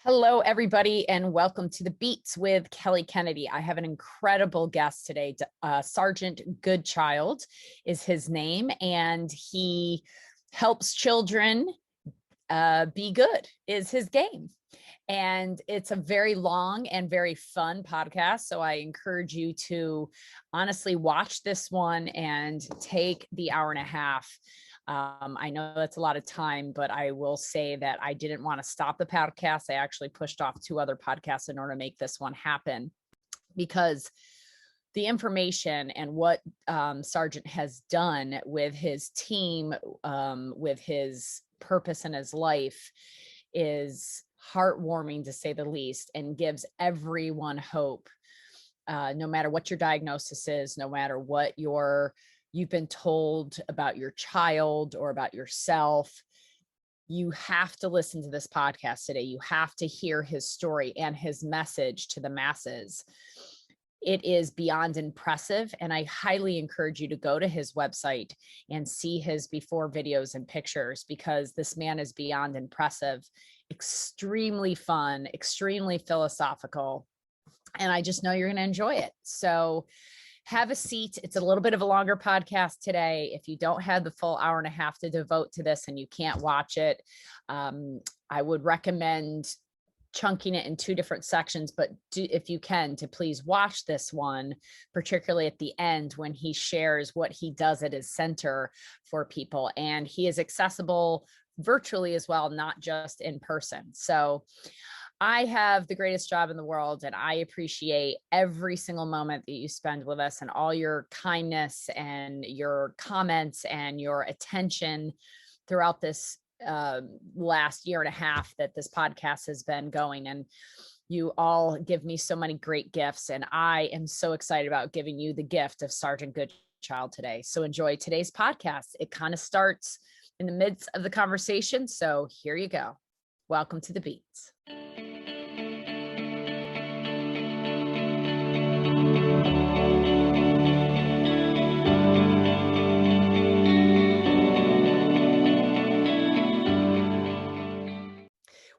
Hello, everybody, and welcome to The Beats with Kelly Kennedy. I have an incredible guest today. Sargent Goodchild is his name, and he helps children be good is his game. And it's a very long and very fun podcast. So I encourage you to honestly watch this one and take the hour and a half. I know that's a lot of time, but I will say that I didn't want to stop the podcast. I actually pushed off 2 other podcasts in order to make this one happen, because the information and what Sargent has done with his team, with his purpose in his life, is heartwarming to say the least, and gives everyone hope. No matter what your diagnosis is, no matter what you've been told about your child or about yourself, you have to listen to this podcast today. You have to hear his story and his message to the masses. It is beyond impressive, and I highly encourage you to go to his website and see his before videos and pictures, because this man is beyond impressive, extremely fun, extremely philosophical, and I just know you're going to enjoy it. So have a seat. It's a little bit of a longer podcast today. If you don't have the full hour and a half to devote to this and you can't watch it, I would recommend chunking it in 2 different sections, but if you can, to please watch this one, particularly at the end when he shares what he does at his center for people. And he is accessible virtually as well, not just in person. So I have the greatest job in the world, and I appreciate every single moment that you spend with us, and all your kindness and your comments and your attention throughout this last year and a half that this podcast has been going. And you all give me so many great gifts, and I am so excited about giving you the gift of Sargent Goodchild today. So enjoy today's podcast. It kind of starts in the midst of the conversation. So here you go. Welcome to The Beats.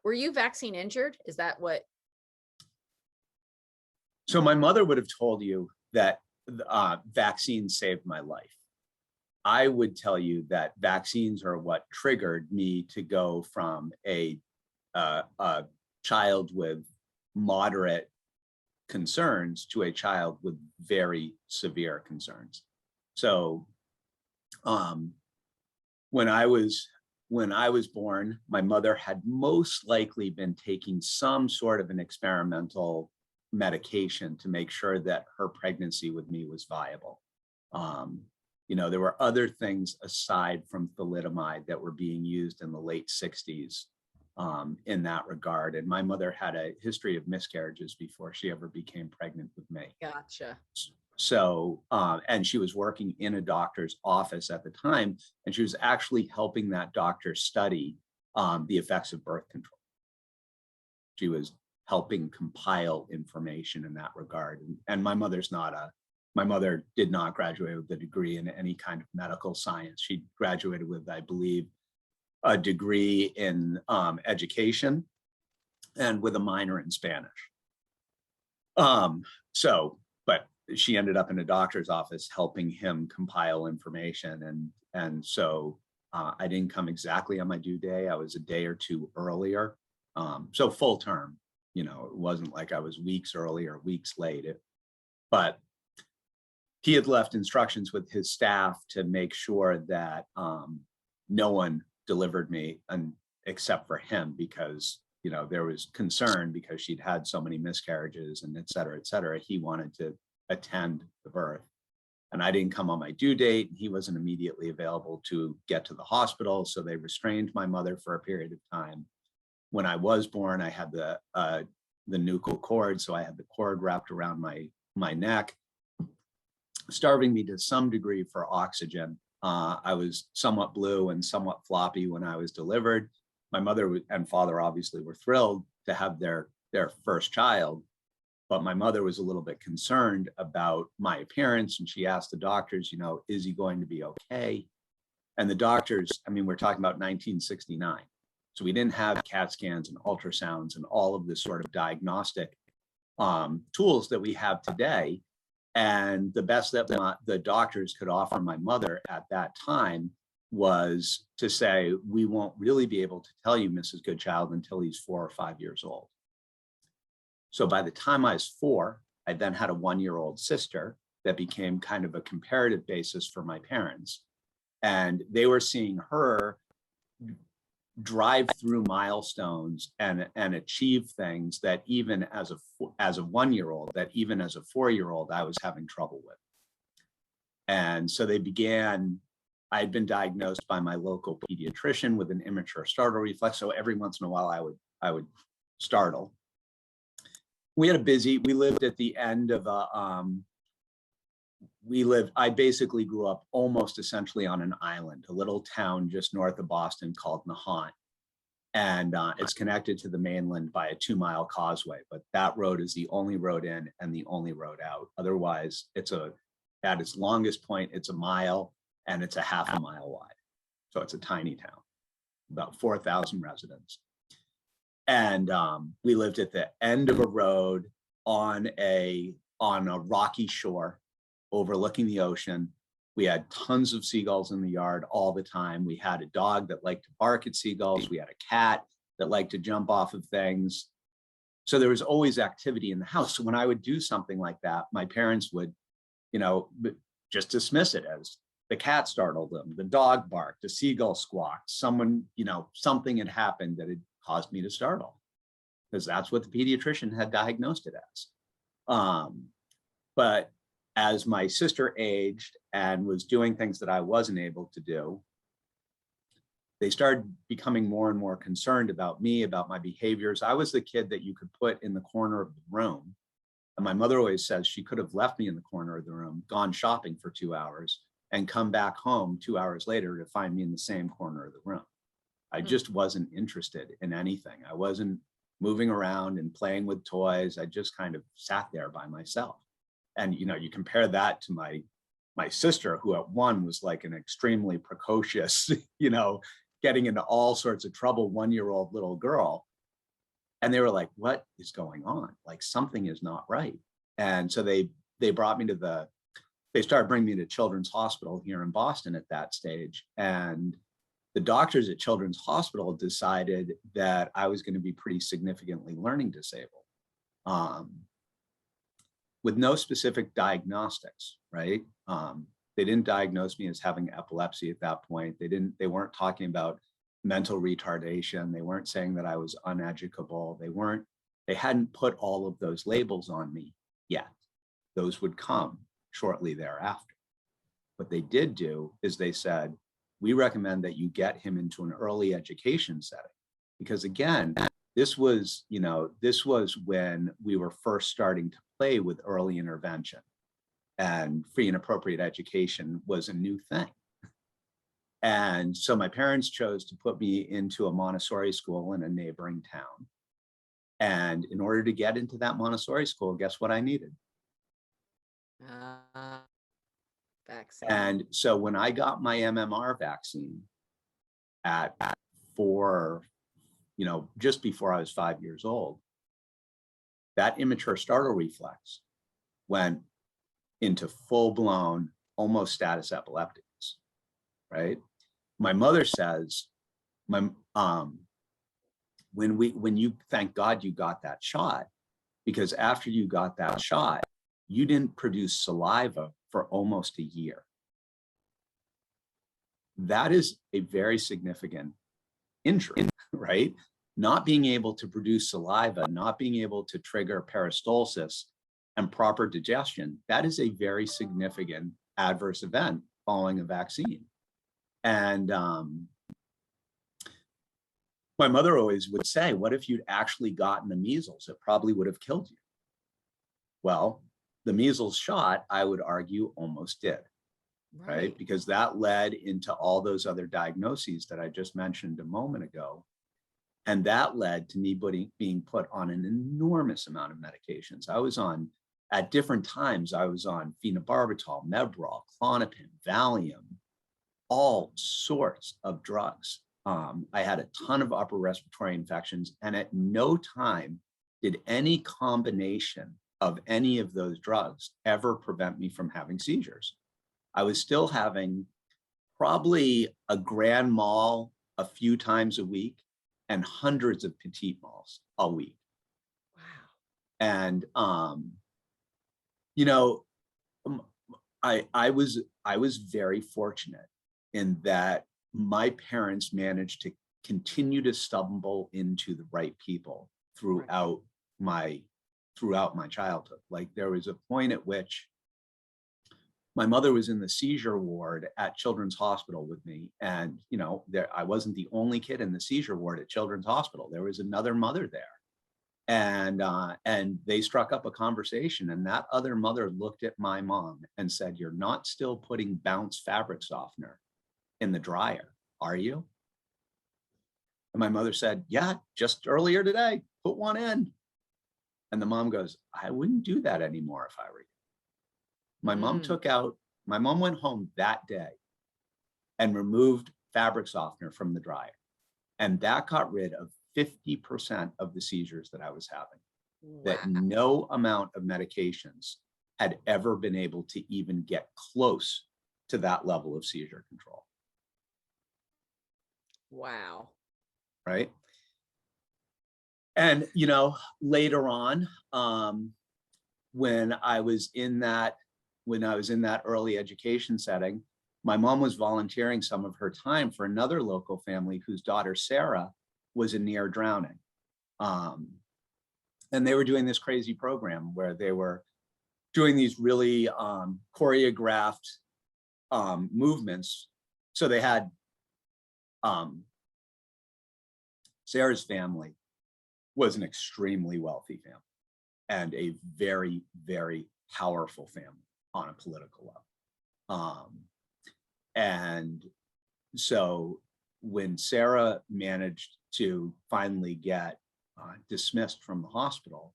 Were you vaccine injured? Is that what? So my mother would have told you that vaccines saved my life. I would tell you that vaccines are what triggered me to go from a child with moderate concerns to a child with very severe concerns. So when I was born, my mother had most likely been taking some sort of an experimental medication to make sure that her pregnancy with me was viable. There were other things aside from thalidomide that were being used in the late 60s in that regard. And my mother had a history of miscarriages before she ever became pregnant with me. Gotcha. So, and she was working in a doctor's office at the time, and she was actually helping that doctor study the effects of birth control. She was helping compile information in that regard. And my mother did not graduate with a degree in any kind of medical science. She graduated with, I believe, a degree in education and with a minor in Spanish. But she ended up in a doctor's office helping him compile information. And so I didn't come exactly on my due day. I was a day or 2 earlier. So full term, it wasn't like I was weeks early or weeks late. But he had left instructions with his staff to make sure that no one delivered me except for him, because there was concern because she'd had so many miscarriages and et cetera, et cetera. He wanted to attend the birth, and I didn't come on my due date. He wasn't immediately available to get to the hospital, so they restrained my mother for a period of time. When I was born, I had the nuchal cord, so I had the cord wrapped around my neck, starving me to some degree for oxygen. I was somewhat blue and somewhat floppy when I was delivered. My mother and father obviously were thrilled to have their first child, but my mother was a little bit concerned about my appearance, and she asked the doctors, is he going to be okay? And the doctors, we're talking about 1969. So we didn't have CAT scans and ultrasounds and all of this sort of diagnostic tools that we have today. And the best that the doctors could offer my mother at that time was to say, we won't really be able to tell you, Mrs. Goodchild, until he's 4 or 5 years old. So by the time I was 4, I then had a 1-year-old sister that became kind of a comparative basis for my parents. And they were seeing her drive through milestones and achieve things that even as a 1-year-old, that even as a 4-year-old, I was having trouble with. And so they began, I had been diagnosed by my local pediatrician with an immature startle reflex. So every once in a while I would startle. We lived at the end of I basically grew up almost essentially on an island, a little town just north of Boston called Nahant. And it's connected to the mainland by a 2-mile causeway, but that road is the only road in and the only road out. Otherwise, at its longest point, it's a mile and it's a half a mile wide. So it's a tiny town, about 4,000 residents. And we lived at the end of a road on a rocky shore overlooking the ocean. We had tons of seagulls in the yard all the time. We had a dog that liked to bark at seagulls. We had a cat that liked to jump off of things. So there was always activity in the house. So when I would do something like that, my parents would, just dismiss it as the cat startled them, the dog barked, the seagull squawked, someone, something had happened that had caused me to startle, because that's what the pediatrician had diagnosed it as. But as my sister aged and was doing things that I wasn't able to do, they started becoming more and more concerned about me, about my behaviors. I was the kid that you could put in the corner of the room. And my mother always says she could have left me in the corner of the room, gone shopping for 2 hours, and come back home 2 hours later to find me in the same corner of the room. I just wasn't interested in anything. I wasn't moving around and playing with toys. I just kind of sat there by myself. And, you compare that to my sister, who at one was like an extremely precocious, getting into all sorts of trouble 1-year-old little girl. And they were like, what is going on? Like, something is not right. And so they brought me they started bringing me to Children's Hospital here in Boston at that stage. And the doctors at Children's Hospital decided that I was going to be pretty significantly learning disabled, with no specific diagnostics, right? They didn't diagnose me as having epilepsy at that point. They weren't talking about mental retardation. They weren't saying that I was uneducable. They hadn't put all of those labels on me yet. Those would come shortly thereafter. What they did do is they said, we recommend that you get him into an early education setting. Because again, this was when we were first starting to play with early intervention, and free and appropriate education was a new thing. And so my parents chose to put me into a Montessori school in a neighboring town. And in order to get into that Montessori school, guess what I needed? Vaccine. And so when I got my MMR vaccine at 4, just before I was 5 years old, that immature startle reflex went into full-blown, almost status epilepticus, right? My mother says, when you, thank God you got that shot, because after you got that shot, you didn't produce saliva for almost a year. That is a very significant injury, right? Not being able to produce saliva, not being able to trigger peristalsis and proper digestion, that is a very significant adverse event following a vaccine. And my mother always would say, what if you'd actually gotten the measles? It probably would have killed you. Well, the measles shot, I would argue, almost did, right? Because that led into all those other diagnoses that I just mentioned a moment ago. And that led to me being put on an enormous amount of medications. At different times, I was on phenobarbital, Mebrol, Klonopin, Valium, all sorts of drugs. I had a ton of upper respiratory infections, and at no time did any combination of any of those drugs ever prevent me from having seizures. I was still having probably a grand mal a few times a week and hundreds of petite mals a week. Wow. And, you know, I was very fortunate in that my parents managed to continue to stumble into the right people throughout my childhood. Like, there was a point at which my mother was in the seizure ward at Children's Hospital with me, and I wasn't the only kid in the seizure ward at Children's Hospital. There was another mother there, and they struck up a conversation, and that other mother looked at my mom and said, "You're not still putting Bounce fabric softener in the dryer, are you?" And my mother said, "Yeah, just earlier today, put one in." And the mom goes, "I wouldn't do that anymore if I were you." My mom went home that day and removed fabric softener from the dryer. And that got rid of 50% of the seizures that I was having. Wow. That no amount of medications had ever been able to even get close to that level of seizure control. Wow. Right. And, later on, when I was in that early education setting, my mom was volunteering some of her time for another local family whose daughter, Sarah, was in near drowning. And they were doing this crazy program where they were doing these really choreographed movements. So they had Sarah's family was an extremely wealthy family and a very, very powerful family on a political level. And so when Sarah managed to finally get dismissed from the hospital,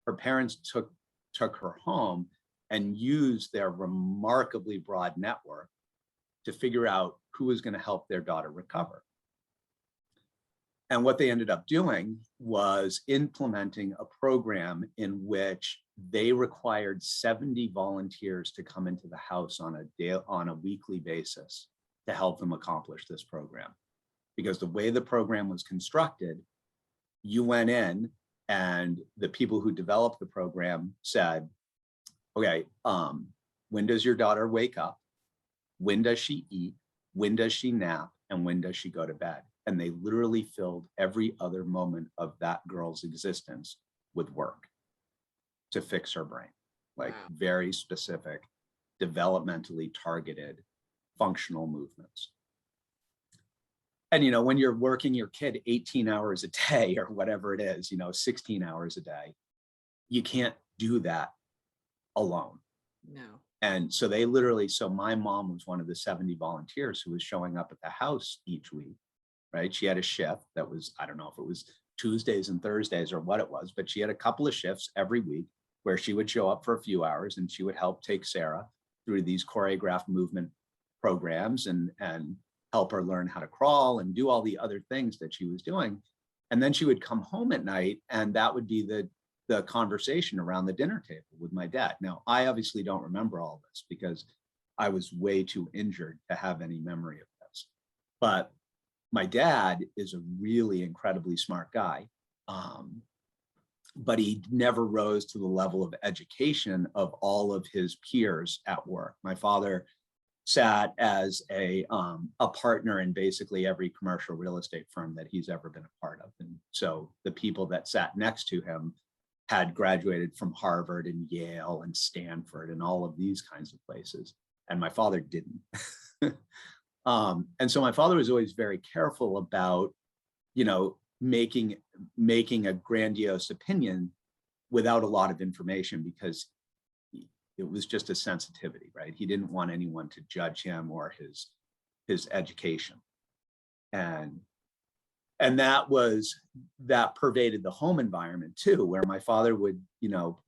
her parents took her home and used their remarkably broad network to figure out who was going to help their daughter recover. And what they ended up doing was implementing a program in which they required 70 volunteers to come into the house on a weekly basis to help them accomplish this program. Because the way the program was constructed, you went in and the people who developed the program said, "Okay, when does your daughter wake up? When does she eat? When does she nap? And when does she go to bed?" And they literally filled every other moment of that girl's existence with work to fix her brain. Like, wow. Very specific, developmentally targeted, functional movements. And, when you're working your kid 18 hours a day or whatever it is, 16 hours a day, you can't do that alone. No. And so so my mom was one of the 70 volunteers who was showing up at the house each week. Right? She had a shift that was, I don't know if it was Tuesdays and Thursdays or what it was, but she had a couple of shifts every week where she would show up for a few hours and she would help take Sarah through these choreographed movement programs and help her learn how to crawl and do all the other things that she was doing. And then she would come home at night, and that would be the conversation around the dinner table with my dad. Now, I obviously don't remember all this because I was way too injured to have any memory of this. But my dad is a really incredibly smart guy, but he never rose to the level of education of all of his peers at work. My father sat as a partner in basically every commercial real estate firm that he's ever been a part of. And so the people that sat next to him had graduated from Harvard and Yale and Stanford and all of these kinds of places. And my father didn't. And so my father was always very careful about, making a grandiose opinion without a lot of information, because it was just a sensitivity, right? He didn't want anyone to judge him or his education. And that pervaded the home environment too, where my father would,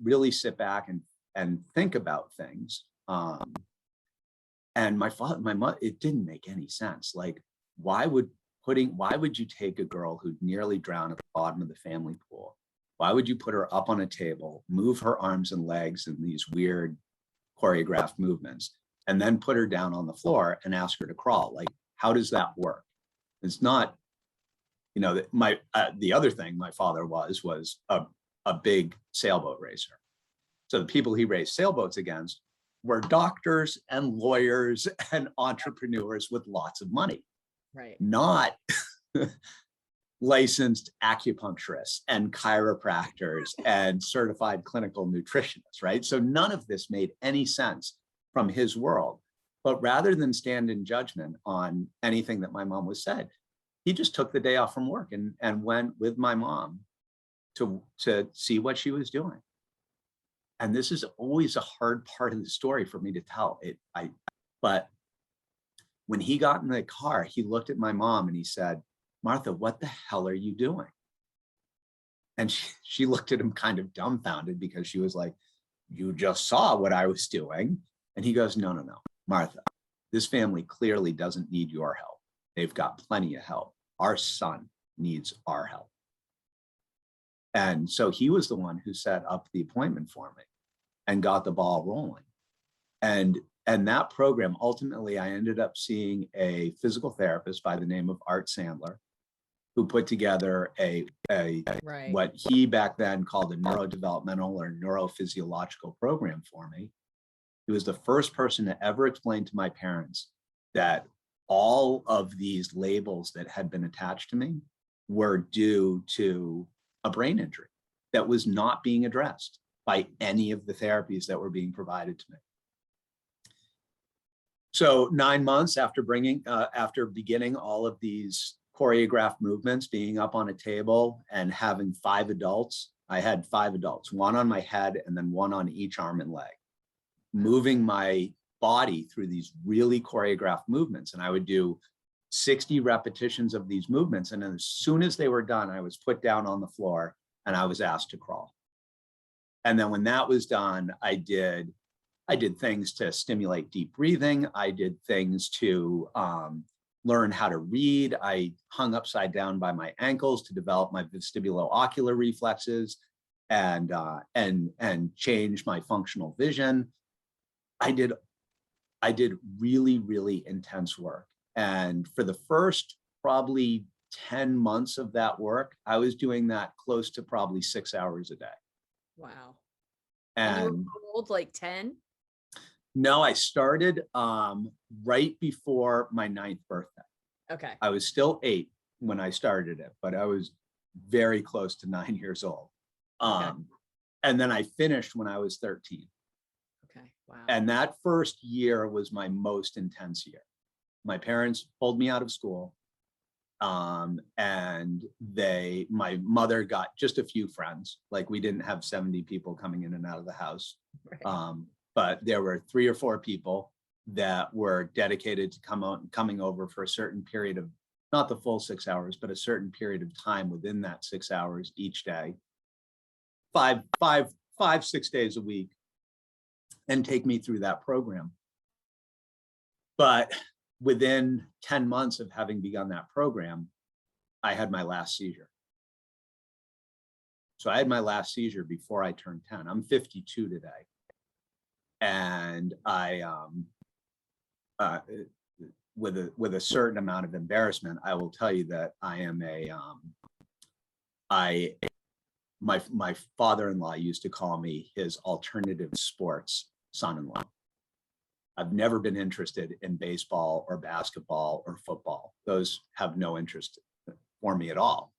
really sit back and think about things. And my mother, it didn't make any sense. Like, why would why would you take a girl who'd nearly drowned at the bottom of the family pool? Why would you put her up on a table, move her arms and legs in these weird choreographed movements, and then put her down on the floor and ask her to crawl? Like, how does that work? It's not, you know, the other thing my father was a big sailboat racer. So the people he raced sailboats against were doctors and lawyers and entrepreneurs with lots of money, Right. not licensed acupuncturists and chiropractors and certified clinical nutritionists, right? So none of this made any sense from his world. But rather than stand in judgment on anything that my mom was said, he just took the day off from work and went with my mom to see what she was doing. And this is always a hard part of the story for me to tell. But when he got in the car, he looked at my mom and he said, "Martha, what the hell are you doing?" And she looked at him kind of dumbfounded, because she was like, "You just saw what I was doing." And he goes, "No, Martha, this family clearly doesn't need your help. They've got plenty of help. Our son needs our help." And so he was the one who set up the appointment for me and got the ball rolling. And that program, ultimately, I ended up seeing a physical therapist by the name of Art Sandler, who put together Right. what he back then called a neurodevelopmental or neurophysiological program for me. He was the first person to ever explain to my parents that all of these labels that had been attached to me were due to a brain injury that was not being addressed by any of the therapies that were being provided to me. So 9 months after beginning all of these choreographed movements, being up on a table and having 5 adults, I had 5 adults, 1 on my head and then 1 on each arm and leg, moving my body through these really choreographed movements. And I would do 60 repetitions of these movements. And as soon as they were done, I was put down on the floor and I was asked to crawl. And then when that was done, I did things to stimulate deep breathing. I did things to learn how to read. I hung upside down by my ankles to develop my vestibulo-ocular reflexes and change my functional vision. I did really, really intense work. And for the first probably 10 months of that work, I was doing that close to probably 6 hours a day. Wow. And you were old, like 10? No, I started right before my 9th birthday. Okay. I was still 8 when I started it, but I was very close to 9 years old. Okay. And then I finished when I was 13. Okay. Wow. And that first year was my most intense year. My parents pulled me out of school. And my mother got just a few friends. Like, we didn't have 70 people coming in and out of the house. Right. But there were 3 or 4 people that were dedicated to coming over for a certain period of, not the full 6 hours, but a certain period of time within that 6 hours each day, 6 days a week, and take me through that program. But within 10 months of having begun that program, I had my last seizure. So I had my last seizure before I turned 10. I'm 52 today. And I, with a certain amount of embarrassment, I will tell you that I am my father-in-law used to call me his alternative sports son-in-law. I've never been interested in baseball or basketball or football. Those have no interest for me at all.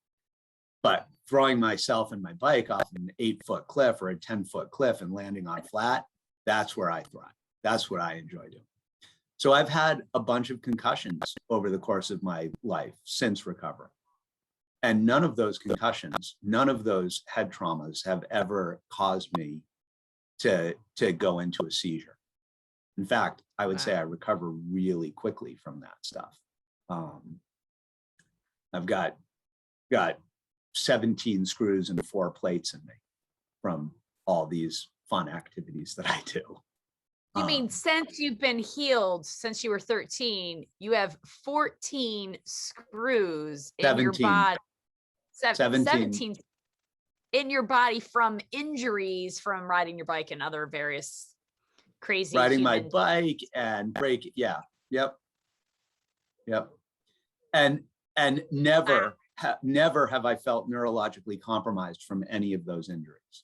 But throwing myself and my bike off an 8-foot cliff or a 10-foot cliff and landing on flat, that's where I thrive. That's what I enjoy doing. So I've had a bunch of concussions over the course of my life since recovery. And none of those concussions, none of those head traumas have ever caused me to go into a seizure. In fact, I would say I recover really quickly from that stuff. I've got 17 screws and 4 plates in me from all these fun activities that I do. You mean since you've been healed, since you were 13, you have 14 screws in your 17. body. 17. 17 in your body from injuries from riding your bike and other various crazy Riding my human bike and break. Yeah. Yep. And never have I felt neurologically compromised from any of those injuries.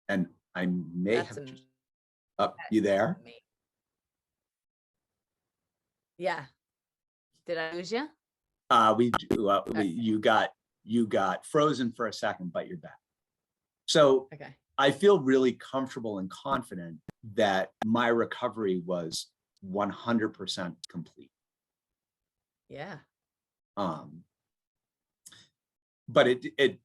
And I may That's have just you there? amazing. Yeah. Did I lose you? You got frozen for a second, but you're back. So Okay. I feel really comfortable and confident that my recovery was 100% complete. Yeah. But it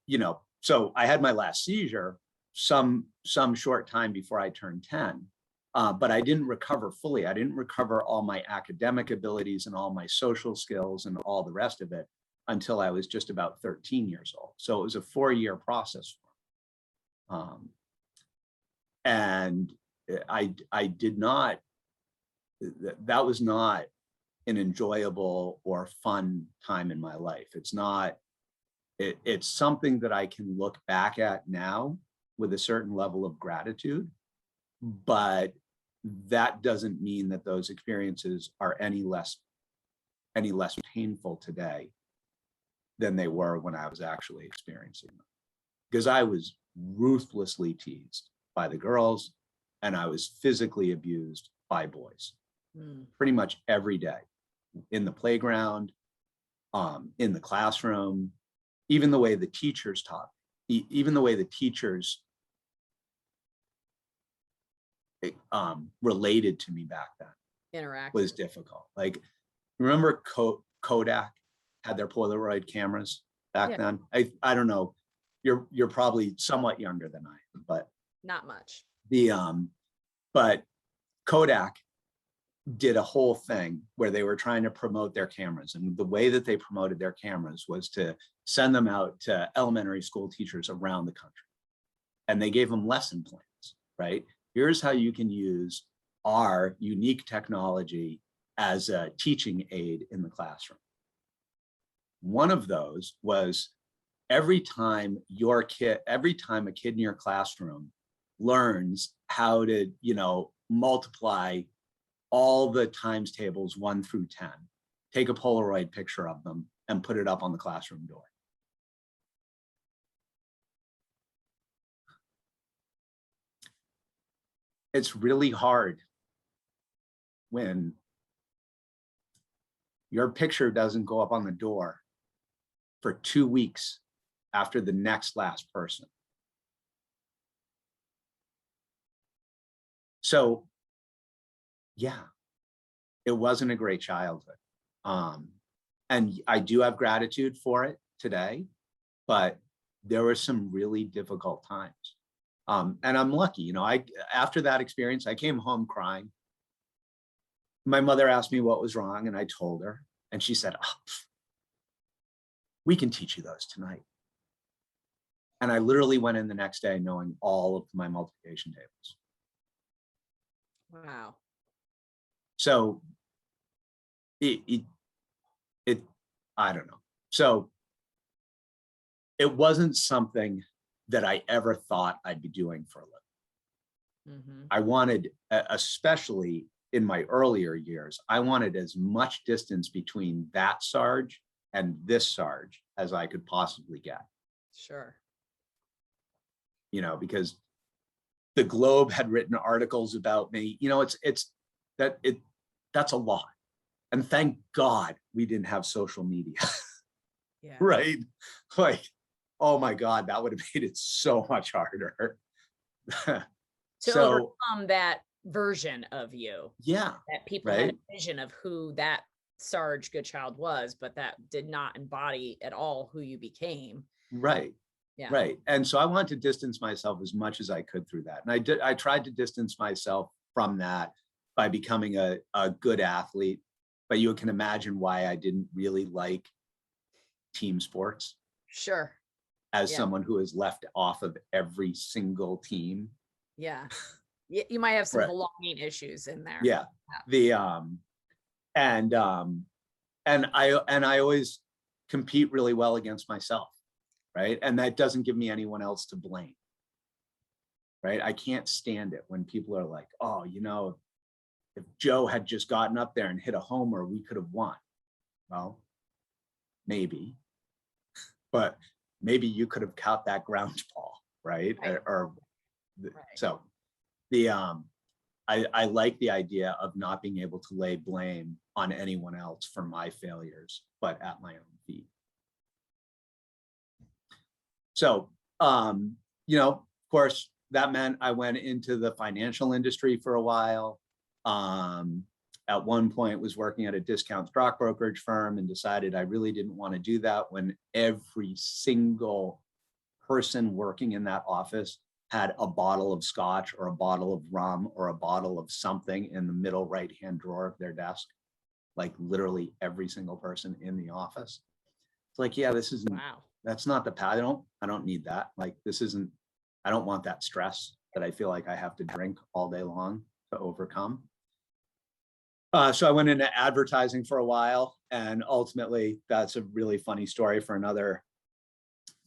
so I had my last seizure some short time before I turned 10. But I didn't recover fully. I didn't recover all my academic abilities and all my social skills and all the rest of it until I was just about 13 years old. So it was a 4-year process. And I did not, that was not an enjoyable or fun time in my life. It's something that I can look back at now with a certain level of gratitude, but that doesn't mean that those experiences are any less painful today than they were when I was actually experiencing them. Because I was ruthlessly teased by the girls and I was physically abused by boys pretty much every day, in the playground, in the classroom, even the way the teachers taught, even the way the teachers related to me back then was difficult. Like, remember Kodak had their Polaroid cameras back then? I don't know. You're probably somewhat younger than I am, but not much. But Kodak did a whole thing where they were trying to promote their cameras, and the way that they promoted their cameras was to send them out to elementary school teachers around the country, and they gave them lesson plans, right? Here's how you can use our unique technology as a teaching aid in the classroom. One of those was every time a kid in your classroom learns how to, multiply all the times tables 1 through 10, take a Polaroid picture of them and put it up on the classroom door. It's really hard when your picture doesn't go up on the door for 2 weeks after the next last person. So, yeah, it wasn't a great childhood. And I do have gratitude for it today, but there were some really difficult times. And I'm lucky, after that experience, I came home crying. My mother asked me what was wrong, and I told her, and she said, we can teach you those tonight. And I literally went in the next day knowing all of my multiplication tables. Wow. So it I don't know. So it wasn't something that I ever thought I'd be doing for a living. I wanted, especially in my earlier years, I wanted as much distance between that Sarge and this Sarge as I could possibly get. Sure. Because the Globe had written articles about me. That's a lot. And thank God we didn't have social media. Yeah. Right? Like, oh my God, that would have made it so much harder. To overcome that version of you. Yeah. That people had a vision of who that Sarge Goodchild was, but that did not embody at all who you became. Right. Yeah. Right. And so I wanted to distance myself as much as I could through that. And I tried to distance myself from that by becoming a good athlete. But you can imagine why I didn't really like team sports. Sure. As someone who is left off of every single team Yeah. You might have some Right. belonging issues in there. Yeah. The and I always compete really well against myself, right? And that doesn't give me anyone else to blame, right? I can't stand it when people are like, oh, you know, if Joe had just gotten up there and hit a homer, we could have won. Well, maybe, but maybe you could have caught that ground ball, right? Right. Right. So the I like the idea of not being able to lay blame on anyone else for my failures, but at my own feet. So, you know, of course, that meant I went into the financial industry for a while. At one point was working at a discount stock brokerage firm and decided I really didn't want to do that when every single person working in that office had a bottle of scotch or a bottle of rum or a bottle of something in the middle right-hand drawer of their desk. Like literally every single person in the office. It's like, yeah, this isn't, Wow. that's not the path. I don't need that. Like, this isn't, I don't want that stress that I feel like I have to drink all day long to overcome. So I went into advertising for a while, and ultimately that's a really funny story for another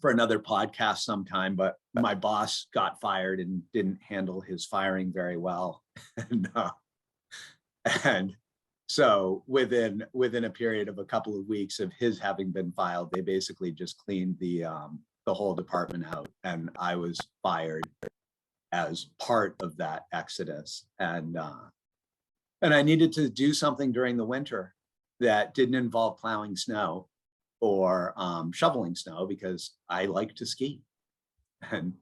podcast sometime, but my boss got fired and didn't handle his firing very well. and so within a period of a couple of weeks of his having been filed, they basically just cleaned the whole department out, and I was fired as part of that exodus. And I needed to do something during the winter that didn't involve plowing snow or shoveling snow, because I like to ski. And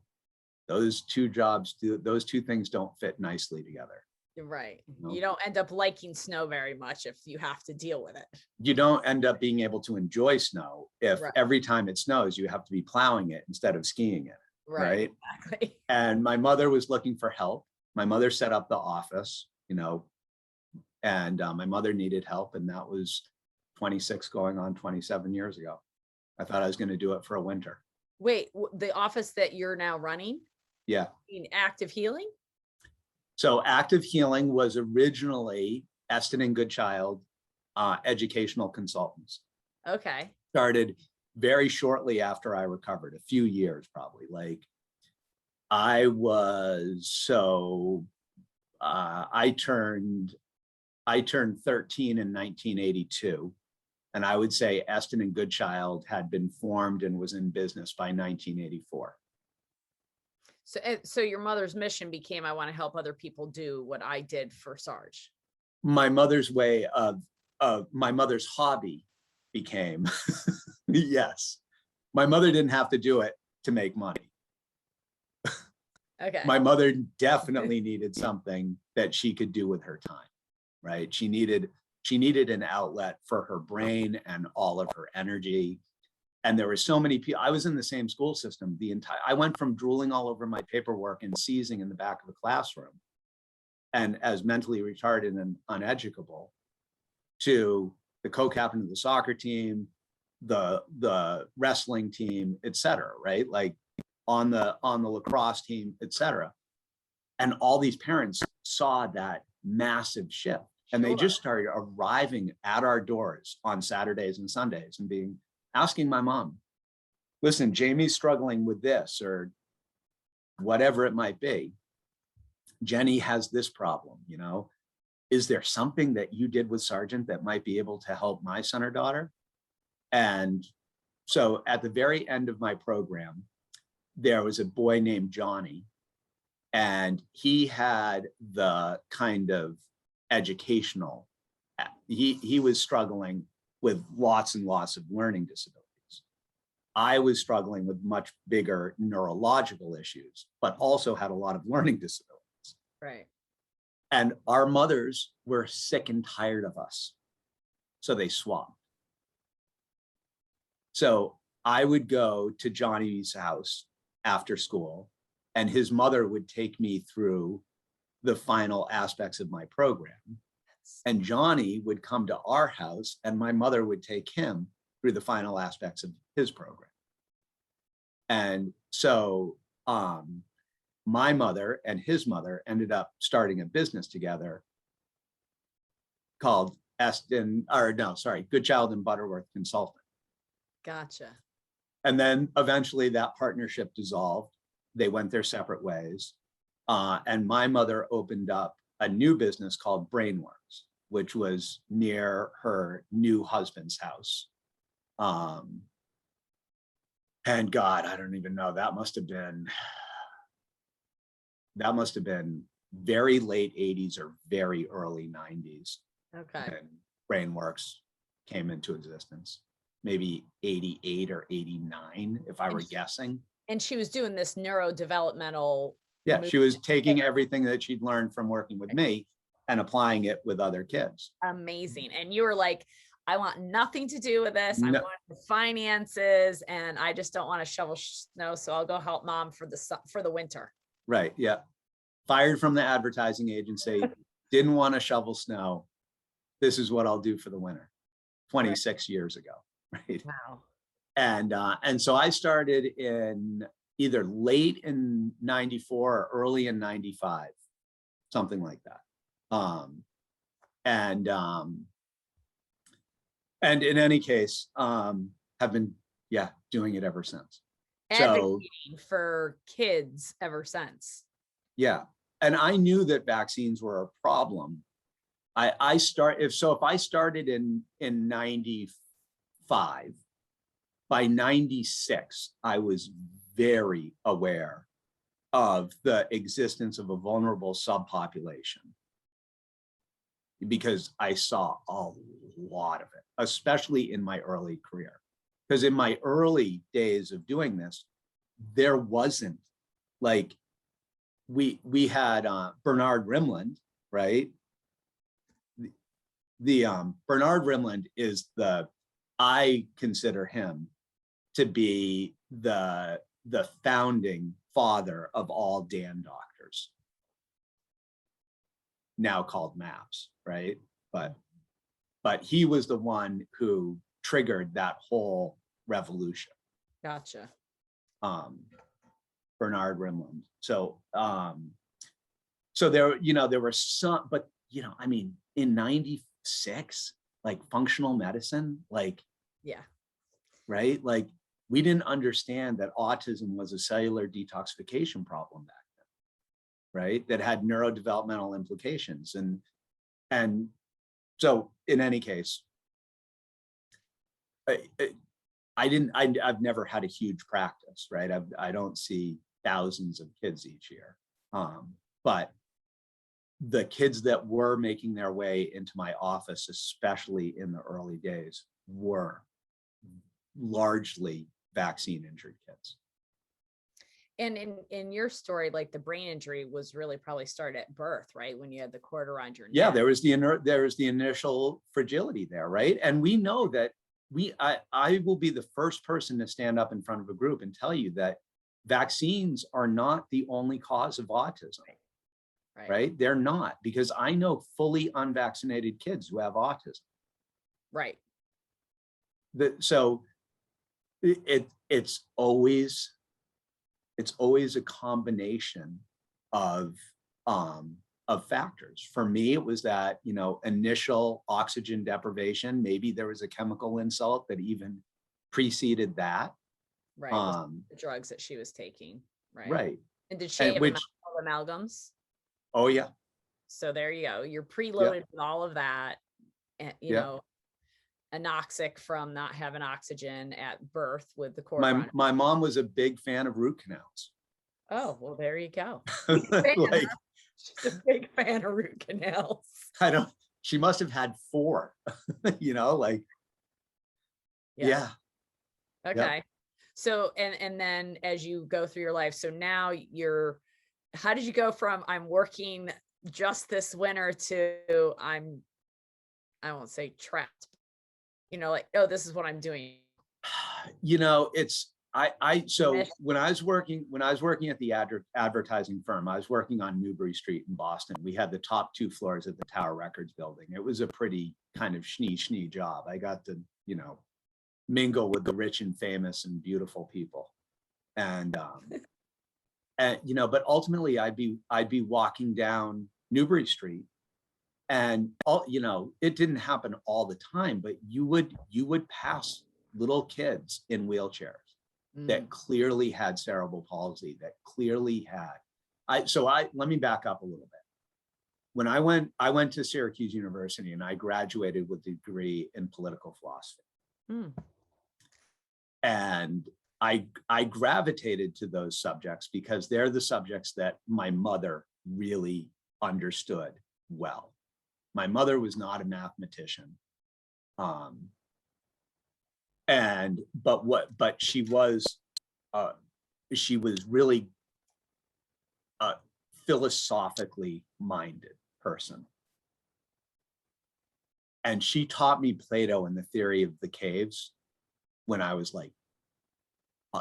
those two things don't fit nicely together. Right. No. You don't end up liking snow very much if you have to deal with it. You don't end up being able to enjoy snow if every time it snows, you have to be plowing it instead of skiing it. Right. Exactly. And my mother was looking for help. My mother set up the office, you know, and my mother needed help. And that was 26 going on 27 years ago. I thought I was going to do it for a winter. Wait, the office that you're now running? Yeah. In Active Healing? So Active Healing was originally Sargent Goodchild Educational Consultants. Okay. Started very shortly after I recovered, a few years probably. Like I turned 13 in 1982. And I would say Sargent Goodchild had been formed and was in business by 1984. So your mother's mission became, I want to help other people do what I did for Sarge. My mother's way of my mother's hobby became, yes, my mother didn't have to do it to make money. Okay. My mother definitely needed something that she could do with her time, right? She needed an outlet for her brain and all of her energy. And there were so many people. I was in the same school system I went from drooling all over my paperwork and seizing in the back of the classroom and as mentally retarded and uneducable to the co-captain of the soccer team, the wrestling team, et cetera, right? Like on the lacrosse team, et cetera. And all these parents saw that massive shift. And they just started arriving at our doors on Saturdays and Sundays and asking my mom, listen, Jamie's struggling with this or whatever it might be. Jenny has this problem, you know, is there something that you did with Sargent that might be able to help my son or daughter? And so at the very end of my program, there was a boy named Johnny, and he had the kind of educational, he was struggling with lots and lots of learning disabilities. I was struggling with much bigger neurological issues, but also had a lot of learning disabilities. Right. And our mothers were sick and tired of us. So they swapped. So I would go to Johnny's house after school, and his mother would take me through the final aspects of my program. And Johnny would come to our house, and my mother would take him through the final aspects of his program. And so my mother and his mother ended up starting a business together called Goodchild and Butterworth Consulting. Gotcha. And then eventually that partnership dissolved. They went their separate ways. And my mother opened up a new business called Brainworks, which was near her new husband's house. And God, I don't even know, that must have been very late 80s or very early 90s. Okay. And Brainworks came into existence, maybe 88 or 89, if I were guessing. And she was doing this neurodevelopmental. Yeah, she was taking everything that she'd learned from working with me and applying it with other kids. Amazing. And you were like, I want nothing to do with this. I want the finances, and I just don't want to shovel snow. So I'll go help mom for the winter. Right. Yeah. Fired from the advertising agency, didn't want to shovel snow. This is what I'll do for the winter. 26 years ago. Right. Wow. And so I started in either late in 94 or early in 95, something like that. And in any case, have been, doing it ever since. Advocating for kids ever since. Yeah. And I knew that vaccines were a problem. If I started in 95, by 96, I was very aware of the existence of a vulnerable subpopulation, because I saw a lot of it, especially in my early career. Because in my early days of doing this, there wasn't, like, we had Bernard Rimland, right? The Bernard Rimland is I consider him to be the founding father of all DAN doctors, now called MAPS, right? But he was the one who triggered that whole revolution. Gotcha. Bernard Rimland. So there were some, but I mean, in 96, like functional medicine, like, yeah, right? Like, we didn't understand that autism was a cellular detoxification problem back then, right? That had neurodevelopmental implications. And so in any case, I've never had a huge practice, right? I don't see thousands of kids each year. But the kids that were making their way into my office, especially in the early days, were largely vaccine injured kids. And in your story, like, the brain injury was really probably started at birth, right? When you had the cord around your neck. Yeah, there was the initial fragility there, right? And we know that I will be the first person to stand up in front of a group and tell you that vaccines are not the only cause of autism. Right? They're not, because I know fully unvaccinated kids who have autism. Right. So it's always a combination of factors. For me, it was that, initial oxygen deprivation. Maybe there was a chemical insult that even preceded that. Right. The drugs that she was taking. Right. Right. And did she have amalgams? Oh yeah. So there you go. You're preloaded with all of that, and anoxic from not having oxygen at birth with the cord. My mom was a big fan of root canals. Oh, well, there you go. Like, she's a big fan of root canals. She must have had 4, like. Yeah. Okay. Yep. So, and then as you go through your life, so now how did you go from I'm working just this winter to I won't say trapped, like, oh, this is what I'm doing. So when I was working at the advertising firm, I was working on Newbury Street in Boston. We had the top 2 floors of the Tower Records building. It was a pretty kind of schnee job. I got to, mingle with the rich and famous and beautiful people. And And, but ultimately I'd be walking down Newbury Street, and it didn't happen all the time, but you would pass little kids in wheelchairs that clearly had cerebral palsy, that clearly had, let me back up a little bit. When I went to Syracuse University, and I graduated with a degree in political philosophy. And I gravitated to those subjects because they're the subjects that my mother really understood well. My mother was not a mathematician. But she was really a philosophically minded person. And she taught me Plato and the theory of the caves when I was like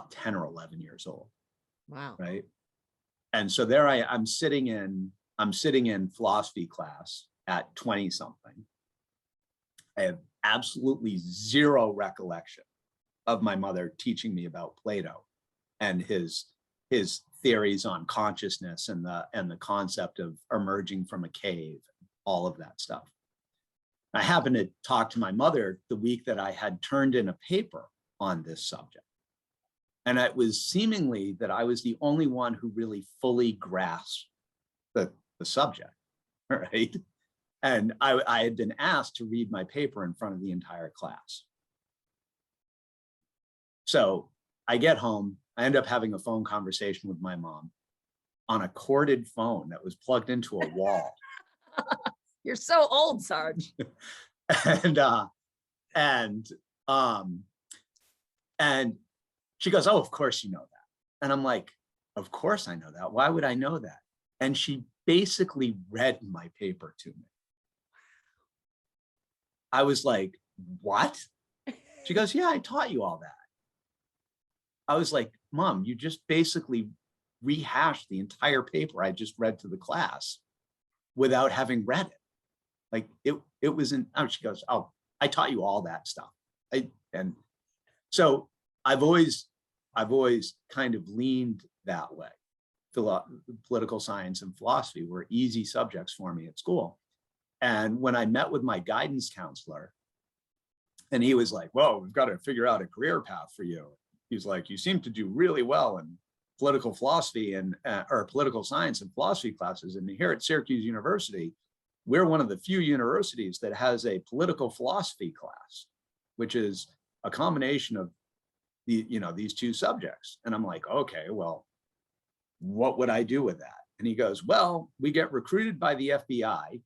10 or 11 years old. Wow. Right. And so there I'm sitting in philosophy class at 20 something. I have absolutely zero recollection of my mother teaching me about Plato and his theories on consciousness and the concept of emerging from a cave, all of that stuff. I happened to talk to my mother the week that I had turned in a paper on this subject. And it was seemingly that I was the only one who really fully grasped the subject, right? And I had been asked to read my paper in front of the entire class. So I get home, I end up having a phone conversation with my mom on a corded phone that was plugged into a wall. You're so old, Sarge. and she goes, "Oh, of course you know that." And I'm like, "Of course I know that. Why would I know that?" And she basically read my paper to me. I was like, "What?" She goes, "Yeah, I taught you all that." I was like, "Mom, you just basically rehashed the entire paper I just read to the class without having read it. Like it was in." Oh, she goes, "Oh, I taught you all that stuff." And so I've always kind of leaned that way. Political science and philosophy were easy subjects for me at school. And when I met with my guidance counselor, and he was like, "Well, we've got to figure out a career path for you." He's like, "You seem to do really well in political philosophy and or political science and philosophy classes. And here at Syracuse University, we're one of the few universities that has a political philosophy class, which is a combination of these two subjects." And I'm like, "Okay, well, what would I do with that?" And he goes, "Well, we get recruited by the FBI.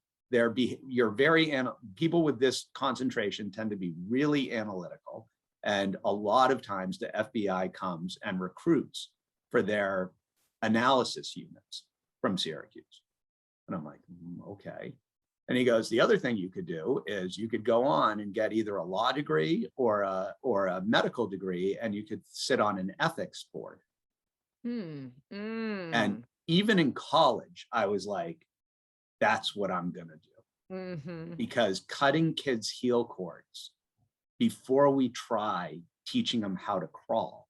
People with this concentration tend to be really analytical. And a lot of times the FBI comes and recruits for their analysis units from Syracuse." And I'm like, "Okay." And he goes, "The other thing you could do is you could go on and get either a law degree or a medical degree, and you could sit on an ethics board." And even in college, I was like, that's what I'm going to do. Because cutting kids' heel cords before we try teaching them how to crawl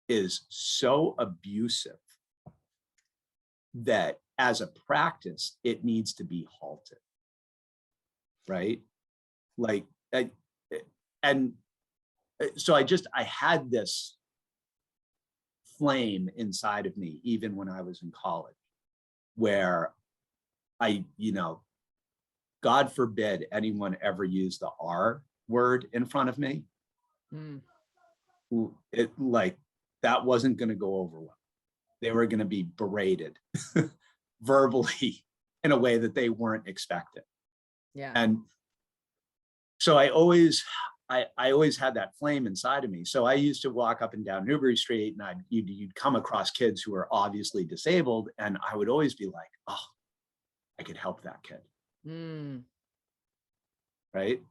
is so abusive that as a practice, it needs to be halted. Right? Like, and so I had this flame inside of me, even when I was in college, where God forbid anyone ever use the R word in front of me. That wasn't going to go over well. They were going to be berated verbally in a way that they weren't expecting. Yeah. And so I always had that flame inside of me. So I used to walk up and down Newbury Street, and you'd come across kids who were obviously disabled, and I would always be like, "Oh, I could help that kid." Right?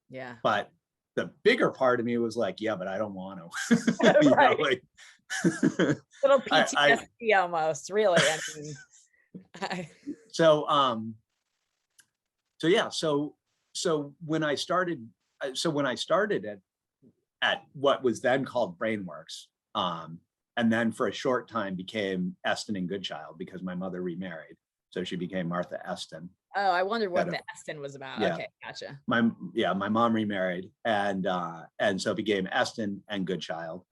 Yeah. But the bigger part of me was like, "Yeah, but I don't want to." Right. Little PTSD almost, really. So when I started at what was then called BrainWorks, and then for a short time became Eston and Goodchild because my mother remarried. So she became Martha Eston. Oh, I wondered what the Eston was about. Yeah. Okay, gotcha. My mom remarried, and so it became Eston and Goodchild.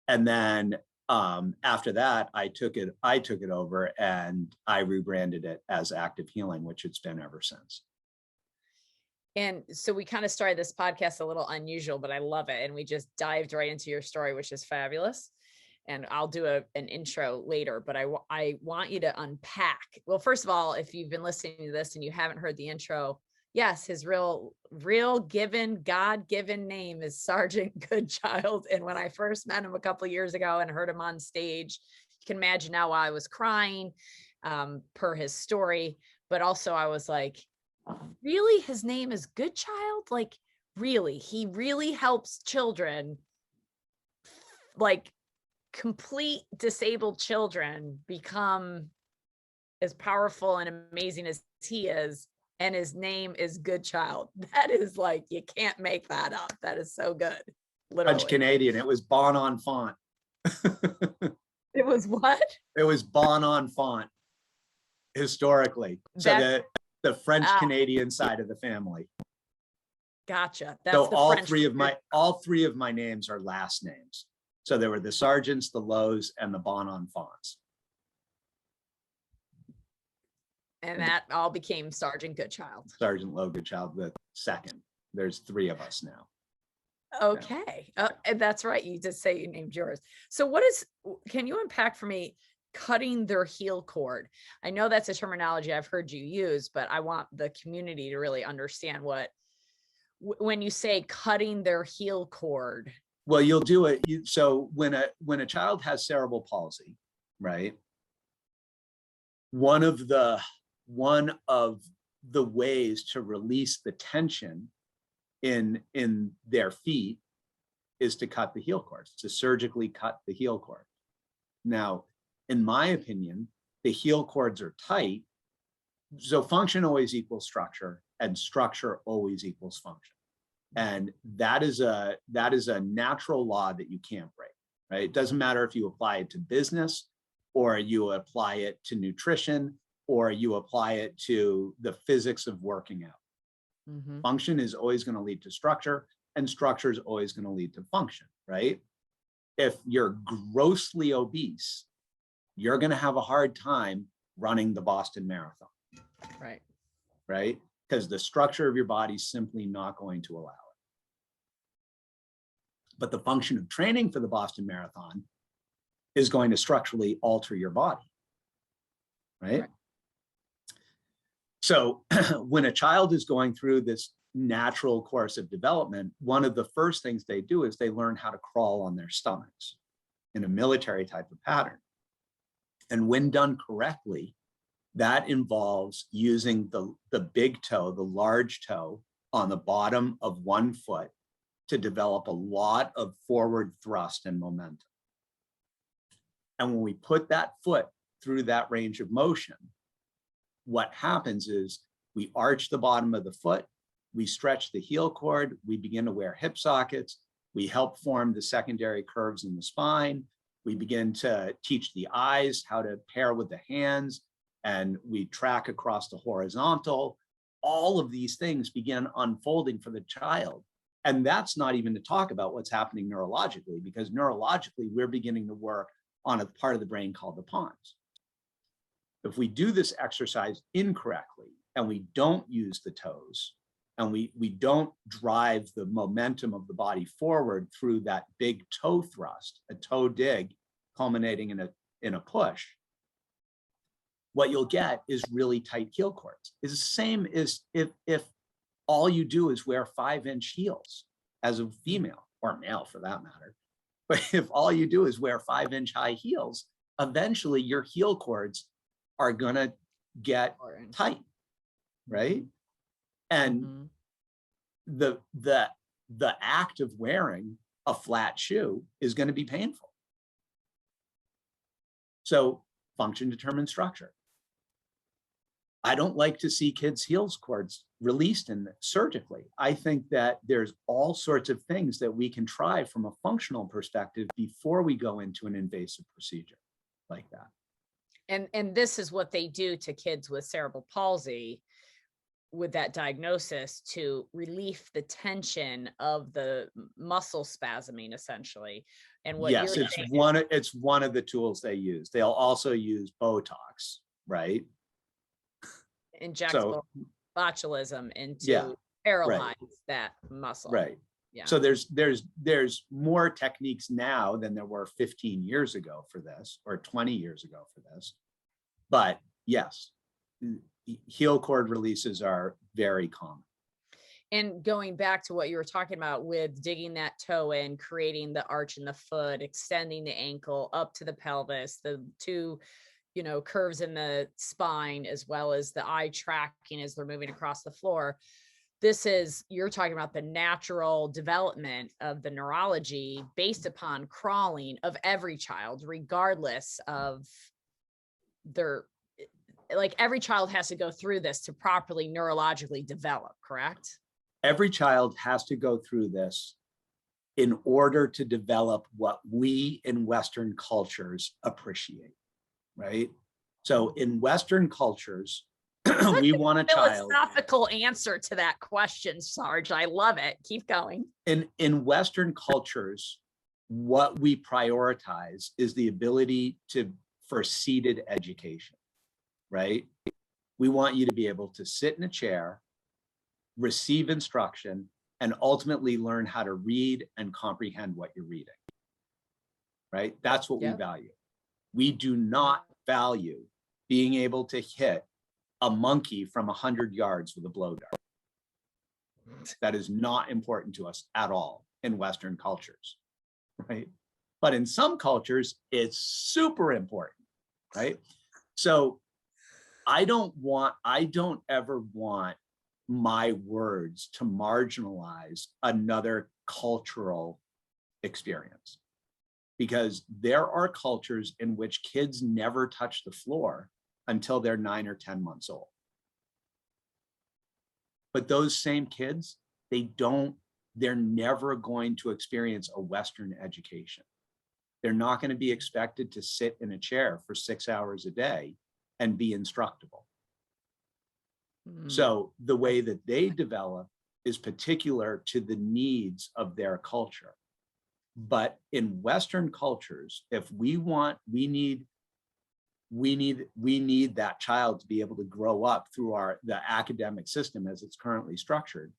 And then after that, I took it over and I rebranded it as Active Healing, which it's been ever since. And so we kind of started this podcast a little unusual, but I love it. And we just dived right into your story, which is fabulous. And I'll do an intro later, but I want you to unpack. Well, first of all, if you've been listening to this and you haven't heard the intro, yes, his real God-given name is Sargent Goodchild. And when I first met him a couple of years ago and heard him on stage, you can imagine now why I was crying per his story. But also I was like, really, his name is Goodchild? Like, really, he really helps children, like complete disabled children, become as powerful and amazing as he is. And his name is Goodchild. That is like, you can't make that up. That is so good. Literally. French Canadian. It was bon en font. It was what? It was bon en font historically. So the French Canadian side of the family. Gotcha. That's so the all French three of my names are last names. So there were the Sargents, the Lows, and the bon en fonts. And that all became Sargent Goodchild. Sargent Low Goodchild, the second. There's 3 of us now. Okay. And that's right. You just say you named yours. So can you unpack for me cutting their heel cord? I know that's a terminology I've heard you use, but I want the community to really understand when you say cutting their heel cord. Well, you'll do it. So when a child has cerebral palsy, right? One of the ways to release the tension in their feet is to cut the heel cord, to surgically cut the heel cord. Now, in my opinion, the heel cords are tight. So function always equals structure, and structure always equals function. And that is a natural law that you can't break, right? It doesn't matter if you apply it to business, or you apply it to nutrition, or you apply it to the physics of working out. Mm-hmm. Function is always going to lead to structure, and structure is always going to lead to function, right? If you're grossly obese, you're going to have a hard time running the Boston Marathon. Right. Right? Because the structure of your body is simply not going to allow it. But the function of training for the Boston Marathon is going to structurally alter your body. Right? So when a child is going through this natural course of development, one of the first things they do is they learn how to crawl on their stomachs in a military type of pattern. And when done correctly, that involves using the big toe, the large toe on the bottom of one foot to develop a lot of forward thrust and momentum. And when we put that foot through that range of motion, what happens is we arch the bottom of the foot, we stretch the heel cord, we begin to wear hip sockets, we help form the secondary curves in the spine, we begin to teach the eyes how to pair with the hands, and we track across the horizontal. All of these things begin unfolding for the child. And that's not even to talk about what's happening neurologically, because neurologically, we're beginning to work on a part of the brain called the pons. If we do this exercise incorrectly, and we don't use the toes, and we don't drive the momentum of the body forward through that big toe thrust, a toe dig, culminating in a push, what you'll get is really tight heel cords. It's the same as if all you do is wear 5-inch heels as a female, or male for that matter. But if all you do is wear 5-inch high heels, eventually your heel cords are gonna get tight, right? And the act of wearing a flat shoe is going to be painful. So function determines structure. I don't like to see kids' heels cords released surgically. I think that there's all sorts of things that we can try from a functional perspective before we go into an invasive procedure like that. And this is what they do to kids with cerebral palsy with that diagnosis to relieve the tension of the muscle spasming, essentially. And what yes, you're saying it's one of the tools they use. They'll also use Botox, right? injectable botulism Yeah, into paralyze right, that muscle. right. Yeah. So there's more techniques now than there were 15 years ago for this, or 20 years ago for this. But yes, heel cord releases are very common. And going back to what you were talking about with digging that toe in, creating the arch in the foot, extending the ankle up to the pelvis, the two, curves in the spine, as well as the eye tracking as they're moving across the floor. You're talking about the natural development of the neurology based upon crawling of every child, regardless of every child has to go through this to properly neurologically develop, correct? Every child has to go through this in order to develop what we in Western cultures appreciate, right? So in Western cultures, we want a child. Philosophical answer to that question, Sarge. I love it. Keep going. In Western cultures, what we prioritize is the ability for seated education, right? We want you to be able to sit in a chair, receive instruction, and ultimately learn how to read and comprehend what you're reading, right? That's what we value. We do not value being able to hit a monkey from 100 yards with a blow dart. That is not important to us at all in Western cultures, right? But in some cultures, it's super important, right? So I don't ever want my words to marginalize another cultural experience, because there are cultures in which kids never touch the floor until they're 9 or 10 months old. But those same kids, they're never going to experience a Western education. They're not going to be expected to sit in a chair for 6 hours a day and be instructable. So the way that they develop is particular to the needs of their culture. But in Western cultures, if we need that child to be able to grow up through the academic system as it's currently structured,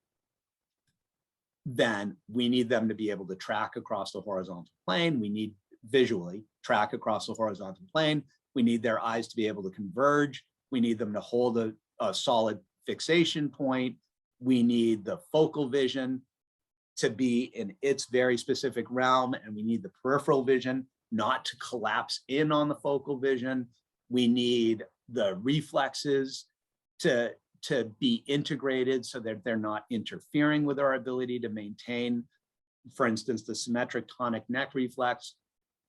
then we need them to be able to track across the horizontal plane. We need visually track across the horizontal plane. We need their eyes to be able to converge. We need them to hold a solid fixation point. We need the focal vision to be in its very specific realm, and we need the peripheral vision not to collapse in on the focal vision. We need the reflexes to be integrated so that they're not interfering with our ability to maintain, for instance, the symmetric tonic neck reflex.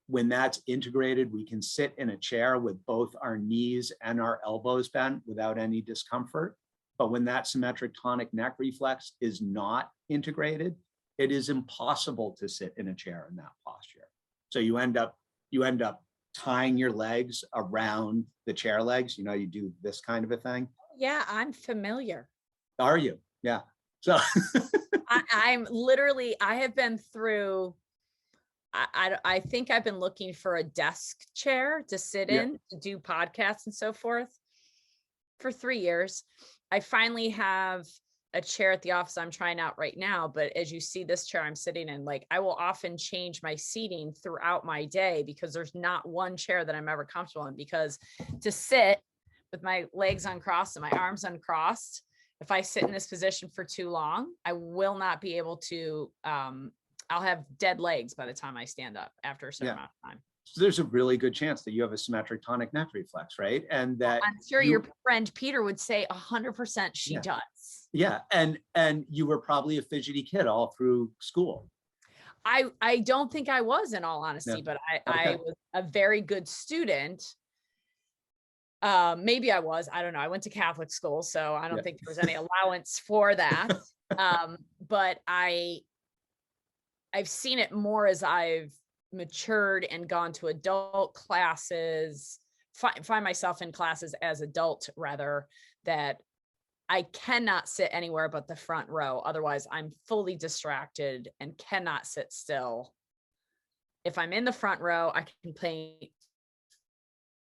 When that's integrated, we can sit in a chair with both our knees and our elbows bent without any discomfort. But when that symmetric tonic neck reflex is not integrated, it is impossible to sit in a chair in that posture. So you end up tying your legs around the chair legs. You do this kind of a thing. Yeah, I'm familiar. Are you? Yeah. So I have been through, I think I've been looking for a desk chair to sit in to do podcasts and so forth for 3 years. I finally have a chair at the office I'm trying out right now, but as you see this chair I'm sitting in, I will often change my seating throughout my day because there's not one chair that I'm ever comfortable in, because to sit with my legs uncrossed and my arms uncrossed, if I sit in this position for too long, I will not be able to, I'll have dead legs by the time I stand up after a certain amount of time. So there's a really good chance that you have a symmetric tonic neck reflex, right? And that I'm sure your friend Peter would say 100% she does. Yeah, and you were probably a fidgety kid all through school. I don't think I was, in all honesty, but I was a very good student. Maybe I was, I don't know. I went to Catholic school, so I don't Yeah. think there was any allowance for that. But I've seen it more as I've matured and gone to adult classes, find myself in classes as adult rather, that I cannot sit anywhere but the front row. Otherwise, I'm fully distracted and cannot sit still. If I'm in the front row, I can pay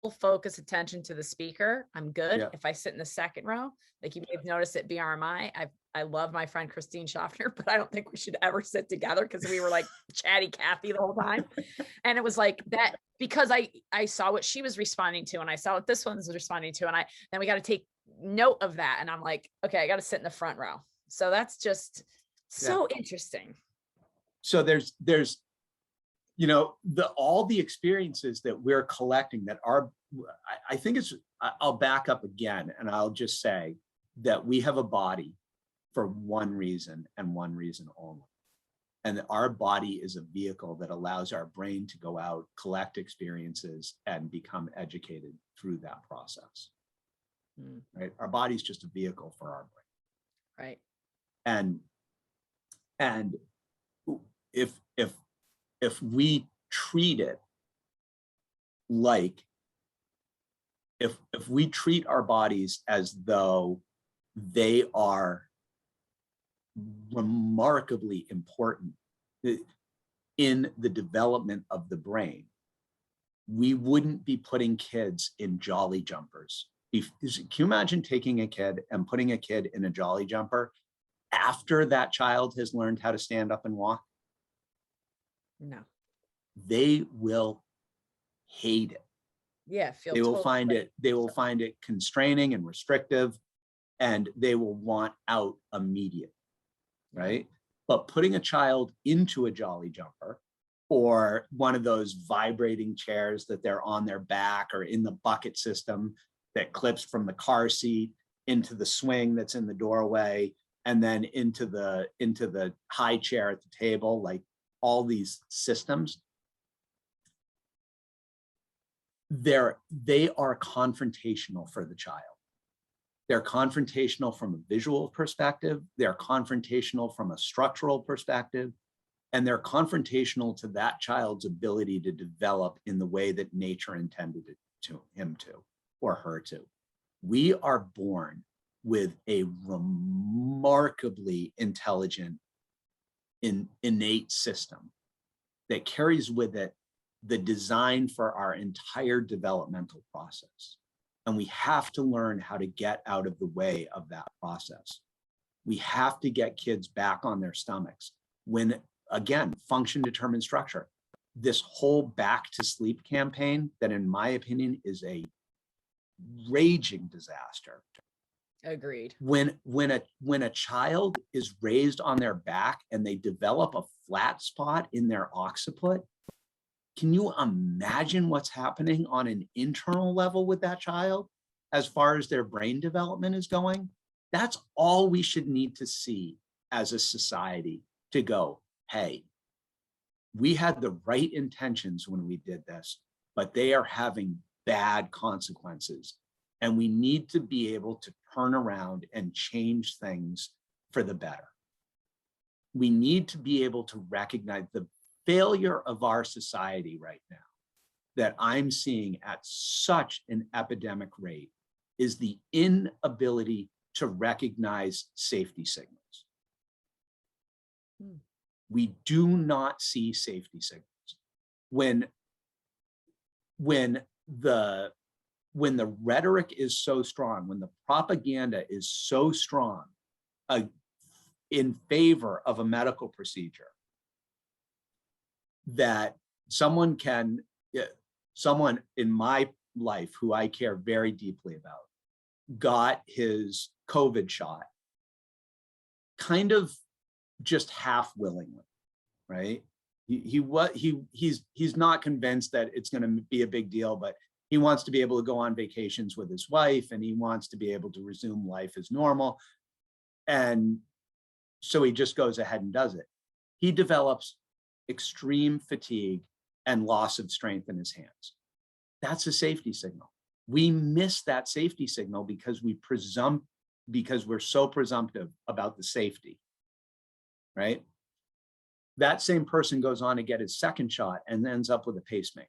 full focus attention to the speaker. I'm good. Yeah. If I sit in the second row, like you may have noticed at BRMI, I love my friend Christine Schaffner, but I don't think we should ever sit together because we were like chatty Cathy the whole time. And it was like that because I saw what she was responding to and I saw what this one was responding to. And then we got to take note of that. And I'm like, okay, I got to sit in the front row. So that's just so interesting. So there's you know, all the experiences that we're collecting that are, I think I'll back up again and I'll just say that we have a body for one reason and one reason only. And that our body is a vehicle that allows our brain to go out, collect experiences, and become educated through that process. Right? Our body's just a vehicle for our brain. Right. And if we treat it like, if we treat our bodies as though they are remarkably important in the development of the brain, we wouldn't be putting kids in jolly jumpers. Can you imagine taking a kid and putting a kid in a jolly jumper after that child has learned how to stand up and walk? No. They will hate it. Yeah, they will find it constraining and restrictive, and they will want out immediately, right? But putting a child into a jolly jumper or one of those vibrating chairs that they're on their back, or in the bucket system that clips from the car seat into the swing that's in the doorway, and then into the high chair at the table, like all these systems, they are confrontational for the child. They're confrontational from a visual perspective, they're confrontational from a structural perspective, and they're confrontational to that child's ability to develop in the way that nature intended it to him to, or her to. We are born with a remarkably intelligent, innate system that carries with it the design for our entire developmental process. And we have to learn how to get out of the way of that process. We have to get kids back on their stomachs. When, again, function determines structure. This whole back to sleep campaign, that in my opinion is a raging disaster. Agreed. When a child is raised on their back and they develop a flat spot in their occiput, can you imagine what's happening on an internal level with that child as far as their brain development is going? That's all we should need to see as a society to go, hey, we had the right intentions when we did this, but they are having bad consequences. And we need to be able to turn around and change things for the better. We need to be able to recognize the failure of our society right now that I'm seeing at such an epidemic rate is the inability to recognize safety signals. We do not see safety signals. When the rhetoric is so strong, when the propaganda is so strong in favor of a medical procedure, that someone in my life who I care very deeply about got his COVID shot kind of just half willingly, right? He's not convinced that it's going to be a big deal, but he wants to be able to go on vacations with his wife, and he wants to be able to resume life as normal. And so he just goes ahead and does it. He develops extreme fatigue and loss of strength in his hands. That's a safety signal. We miss that safety signal because because we're so presumptive about the safety, right? That same person goes on to get his second shot and ends up with a pacemaker.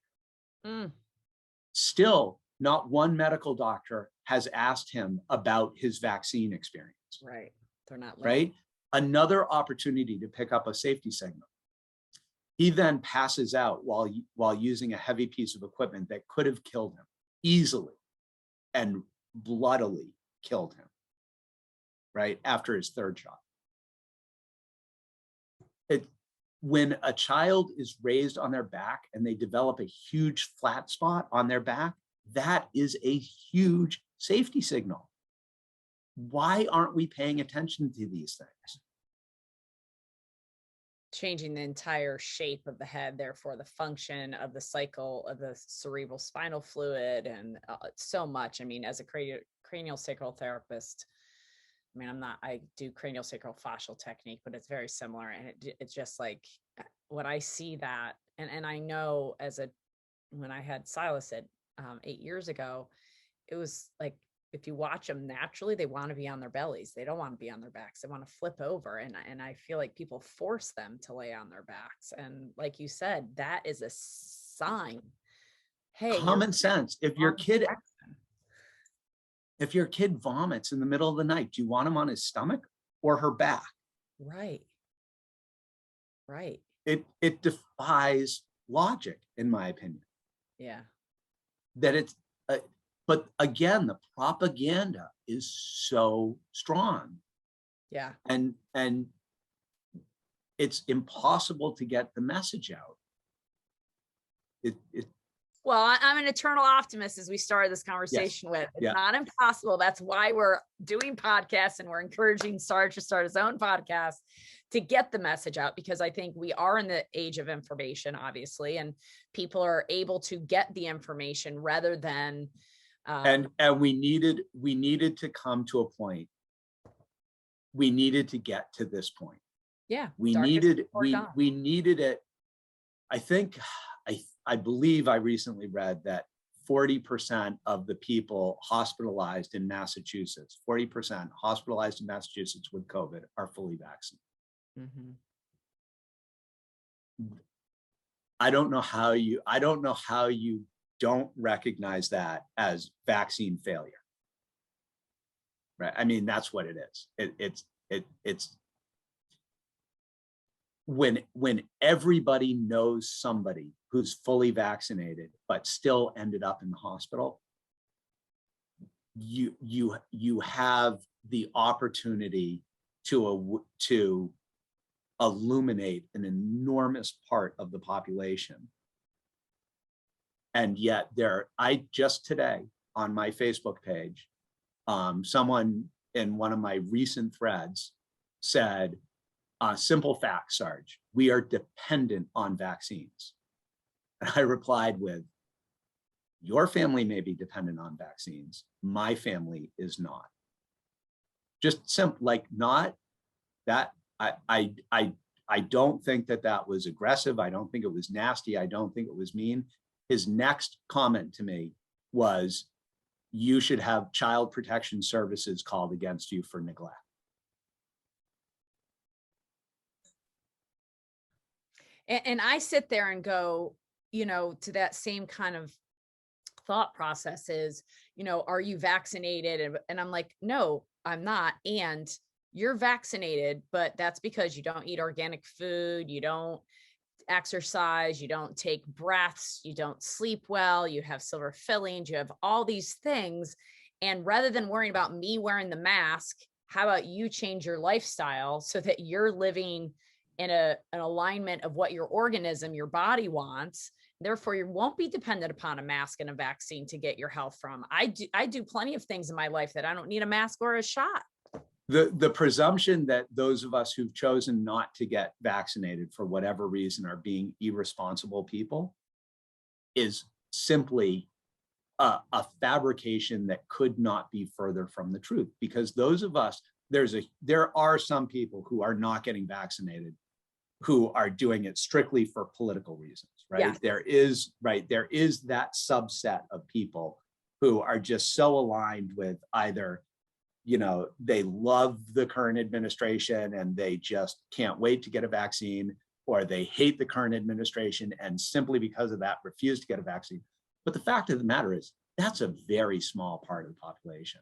Still, not one medical doctor has asked him about his vaccine experience. Right. They're not right. Another opportunity to pick up a safety signal. He then passes out while using a heavy piece of equipment that could have killed him easily and bloodily killed him, right, after his third shot. When a child is raised on their back and they develop a huge flat spot on their back, that is a huge safety signal. Why aren't we paying attention to these things? Changing the entire shape of the head, therefore the function of the cycle of the cerebral spinal fluid, and so much. I mean, as a cranial sacral therapist, I mean, I do cranial sacral fascial technique, but it's very similar. And it's just like when I see that, and I know when I had Silas at 8 years ago, it was like, if you watch them naturally, they want to be on their bellies. They don't want to be on their backs. They want to flip over. And I feel like people force them to lay on their backs. And like you said, that is a sign. Hey, common sense. If your kid vomits in the middle of the night, do you want him on his stomach or her back? Right. Right. It defies logic, in my opinion. Yeah. That it's, but again, the propaganda is so strong. Yeah. And it's impossible to get the message out. Well, I'm an eternal optimist, as we started this conversation with. It's not impossible. That's why we're doing podcasts, and we're encouraging Sarge to start his own podcast to get the message out, because I think we are in the age of information, obviously, and people are able to get the information rather than and we needed to come to a point. We needed to get to this point. Yeah. We needed it. I believe I recently read that 40% of the people hospitalized in Massachusetts, 40% hospitalized in Massachusetts with COVID are fully vaccinated. Mm-hmm. I don't know how you don't recognize that as vaccine failure. Right. I mean, that's what it is. It's when everybody knows somebody who's fully vaccinated but still ended up in the hospital, you have the opportunity to illuminate an enormous part of the population. And yet I just today on my Facebook page, someone in one of my recent threads said, simple fact, Sarge, we are dependent on vaccines. And I replied with, your family may be dependent on vaccines. My family is not. Just simple, like, not that. I don't think that was aggressive. I don't think it was nasty. I don't think it was mean. His next comment to me was, you should have child protection services called against you for neglect. And I sit there and go, to that same kind of thought process is, are you vaccinated? And I'm like, no, I'm not. And you're vaccinated, but that's because you don't eat organic food, you don't exercise, you don't take breaths, you don't sleep well, you have silver fillings, you have all these things. And rather than worrying about me wearing the mask, how about you change your lifestyle so that you're living in an alignment of what your organism, your body wants. Therefore, you won't be dependent upon a mask and a vaccine to get your health from. I do plenty of things in my life that I don't need a mask or a shot. The presumption that those of us who've chosen not to get vaccinated for whatever reason are being irresponsible people is simply a fabrication that could not be further from the truth. Because those of us, there are some people who are not getting vaccinated who are doing it strictly for political reasons, right? Yeah. There is that subset of people who are just so aligned with either, they love the current administration and they just can't wait to get a vaccine, or they hate the current administration and simply because of that refuse to get a vaccine. But the fact of the matter is, that's a very small part of the population.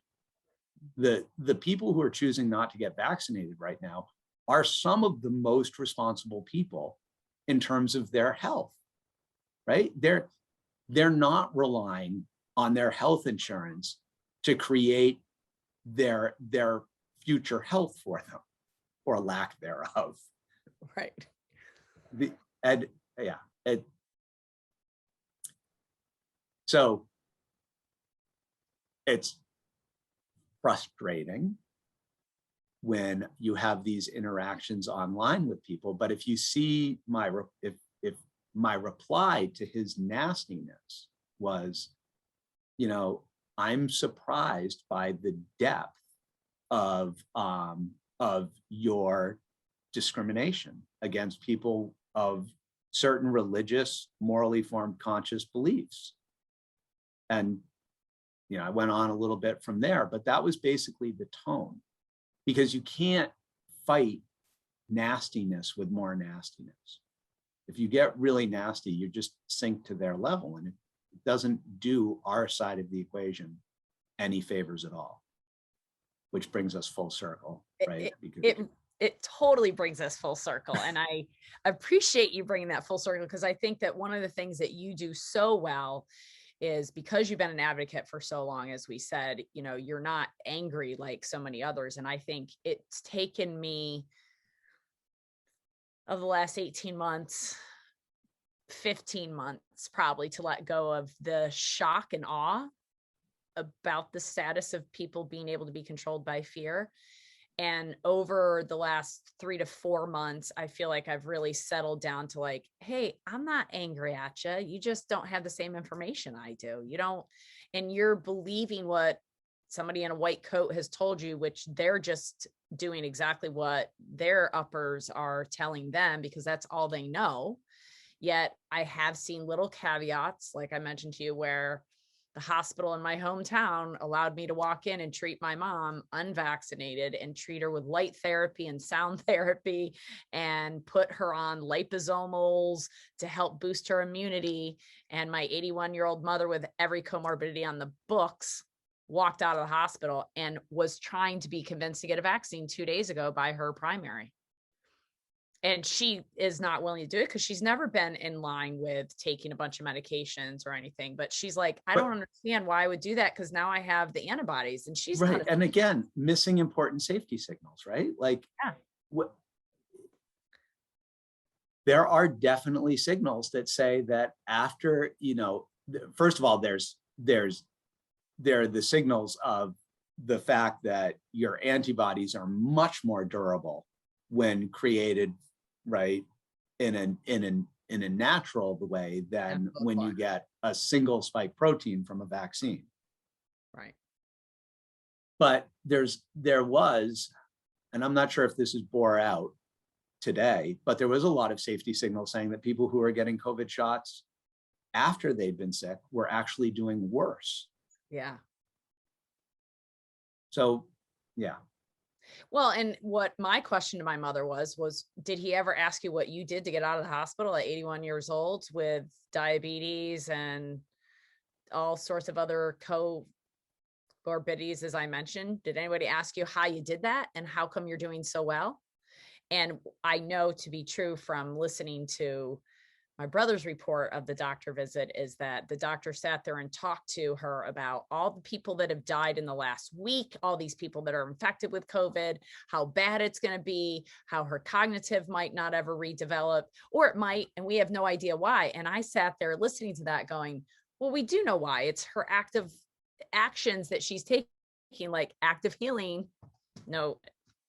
The people who are choosing not to get vaccinated right now are some of the most responsible people in terms of their health, right? They're not relying on their health insurance to create their future health for them, or lack thereof. Right. So it's frustrating when you have these interactions online with people, but if you see if my reply to his nastiness was, I'm surprised by the depth of your discrimination against people of certain religious, morally formed, conscious beliefs. And, I went on a little bit from there, but that was basically the tone, because you can't fight nastiness with more nastiness. If you get really nasty, you just sink to their level, and it doesn't do our side of the equation any favors at all, which brings us full circle, right? It totally brings us full circle. And I appreciate you bringing that full circle, because I think that one of the things that you do so well is, because you've been an advocate for so long, as we said, you're not angry like so many others. And I think it's taken me, of the last 18 months, 15 months probably, to let go of the shock and awe about the status of people being able to be controlled by fear. And over the last 3 to 4 months, I feel like I've really settled down to like, hey, I'm not angry at you. You just don't have the same information I do. You don't, and you're believing what somebody in a white coat has told you, which they're just doing exactly what their uppers are telling them, because that's all they know. Yet I have seen little caveats, like I mentioned to you, where the hospital in my hometown allowed me to walk in and treat my mom unvaccinated, and treat her with light therapy and sound therapy, and put her on liposomals to help boost her immunity. And my 81-year-old mother, with every comorbidity on the books, walked out of the hospital and was trying to be convinced to get a vaccine 2 days ago by her primary. And she is not willing to do it because she's never been in line with taking a bunch of medications or anything. But she's like, I don't understand why I would do that, because now I have the antibodies. And she's right. And again, missing important safety signals, right? Like, there are definitely signals that say that after, first of all, there are the signals of the fact that your antibodies are much more durable when created, right, in a natural way than when you get a single spike protein from a vaccine. Right. But there was, and I'm not sure if this is bore out today, but there was a lot of safety signals saying that people who are getting COVID shots after they'd been sick were actually doing worse. Yeah. So, yeah. Well, and what my question to my mother was, did he ever ask you what you did to get out of the hospital at 81 years old with diabetes and all sorts of other comorbidities, as I mentioned? Did anybody ask you how you did that and how come you're doing so well? And I know to be true from listening to my brother's report of the doctor visit is that the doctor sat there and talked to her about all the people that have died in the last week, all these people that are infected with COVID, how bad it's going to be, how her cognitive might not ever redevelop, or it might, and we have no idea why. And I sat there listening to that going, well, we do know why. It's her active actions that she's taking, like active healing, no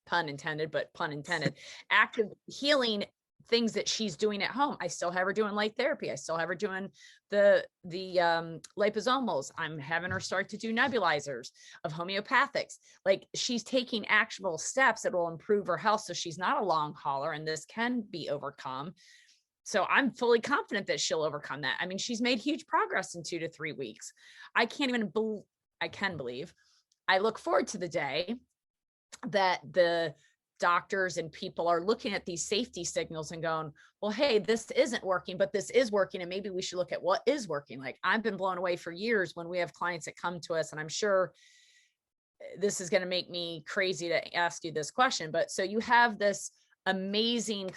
pun intended, but pun intended, active healing things that she's doing at home. I still have her doing light therapy. I still have her doing the liposomals. I'm having her start to do nebulizers of homeopathics. Like, she's taking actual steps that will improve her health. So she's not a long hauler, and this can be overcome. So I'm fully confident that she'll overcome that. I mean, she's made huge progress in 2 to 3 weeks. I can't even believe, I can believe. I look forward to the day that the doctors and people are looking at these safety signals and going, well, hey, this isn't working, but this is working. And maybe we should look at what is working. Like, I've been blown away for years when we have clients that come to us, and I'm sure this is going to make me crazy to ask you this question, but so you have this amazing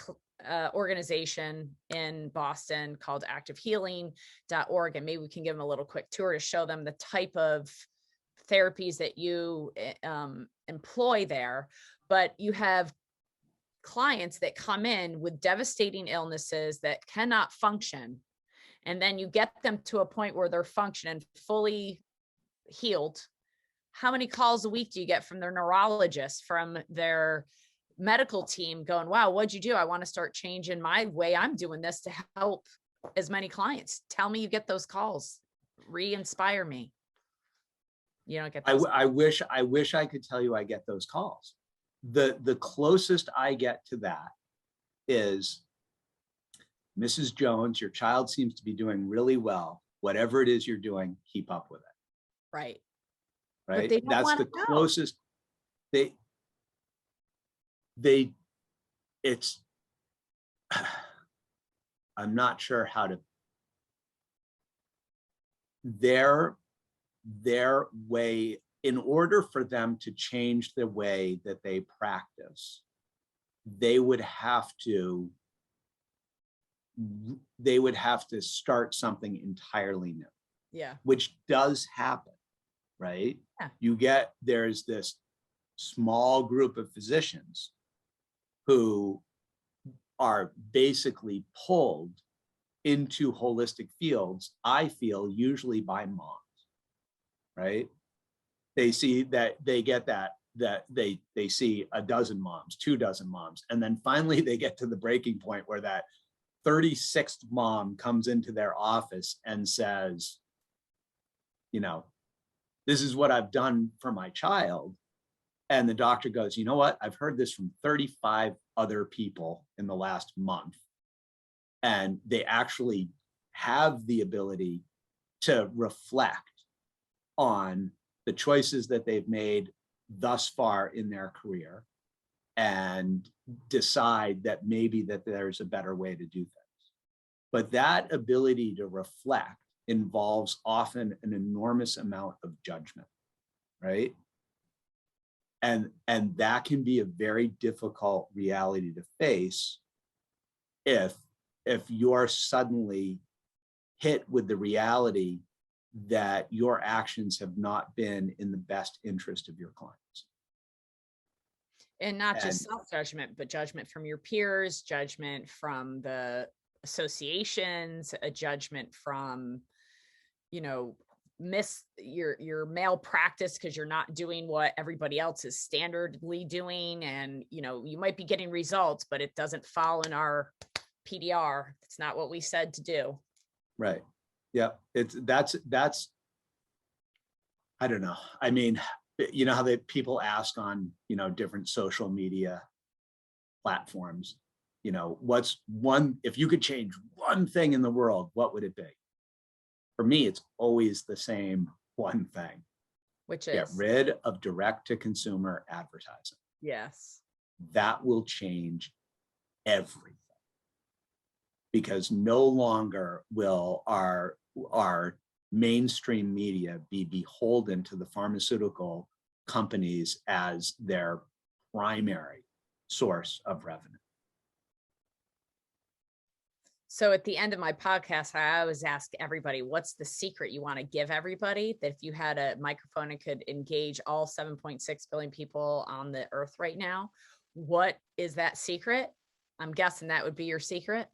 organization in Boston called activehealing.org, and maybe we can give them a little quick tour to show them the type of therapies that you employ there. But you have clients that come in with devastating illnesses that cannot function, and then you get them to a point where they're functioning, fully healed. How many calls a week do you get from their neurologist, from their medical team going, wow, what'd you do? I want to start changing my way I'm doing this to help as many clients. Tell me you get those calls. Re-inspire me. You don't get those. I wish I could tell you I get those calls. The closest I get to that is, Mrs. Jones, your child seems to be doing really well. Whatever it is you're doing, keep up with it. Right. Right. But they don't That's the know. closest. It's, I'm not sure how to, their way, in order for them to change the way that they practice, they would have to start something entirely new. Yeah. Which does happen, right? Yeah. There's this small group of physicians who are basically pulled into holistic fields, I feel, usually by moms, right? They see that, they get that they see a dozen moms, 2 dozen moms, and then finally they get to the breaking point where that 36th mom comes into their office and says, you know, this is what I've done for my child. And the doctor goes, you know what? I've heard this from 35 other people in the last month. And they actually have the ability to reflect on the choices that they've made thus far in their career and decide that maybe that there's a better way to do things. But that ability to reflect involves often an enormous amount of judgment, right? And that can be a very difficult reality to face if you're suddenly hit with the reality that your actions have not been in the best interest of your clients. And not just self-judgment, but judgment from your peers, judgment from the associations, a judgment from, you know, miss your malpractice because you're not doing what everybody else is standardly doing. And, you know, you might be getting results, but it doesn't fall in our PDR. It's not what we said to do. Right. Yeah. That's, I don't know. I mean, you know how people ask on, you know, different social media platforms, you know, what's one, if you could change one thing in the world, what would it be? For me, it's always the same one thing, which is get rid of direct to consumer advertising. Yes. That will change everything, because no longer will our mainstream media be beholden to the pharmaceutical companies as their primary source of revenue. So at the end of my podcast, I always ask everybody, what's the secret you want to give everybody? That if you had a microphone and could engage all 7.6 billion people on the earth right now, what is that secret? I'm guessing that would be your secret.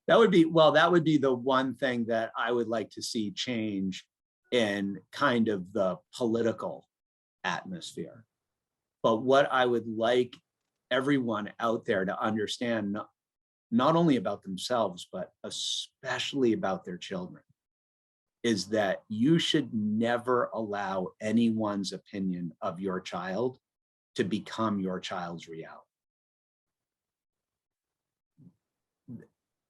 That would be the one thing that I would like to see change in kind of the political atmosphere. But what I would like everyone out there to understand, not only about themselves, but especially about their children, is that you should never allow anyone's opinion of your child to become your child's reality.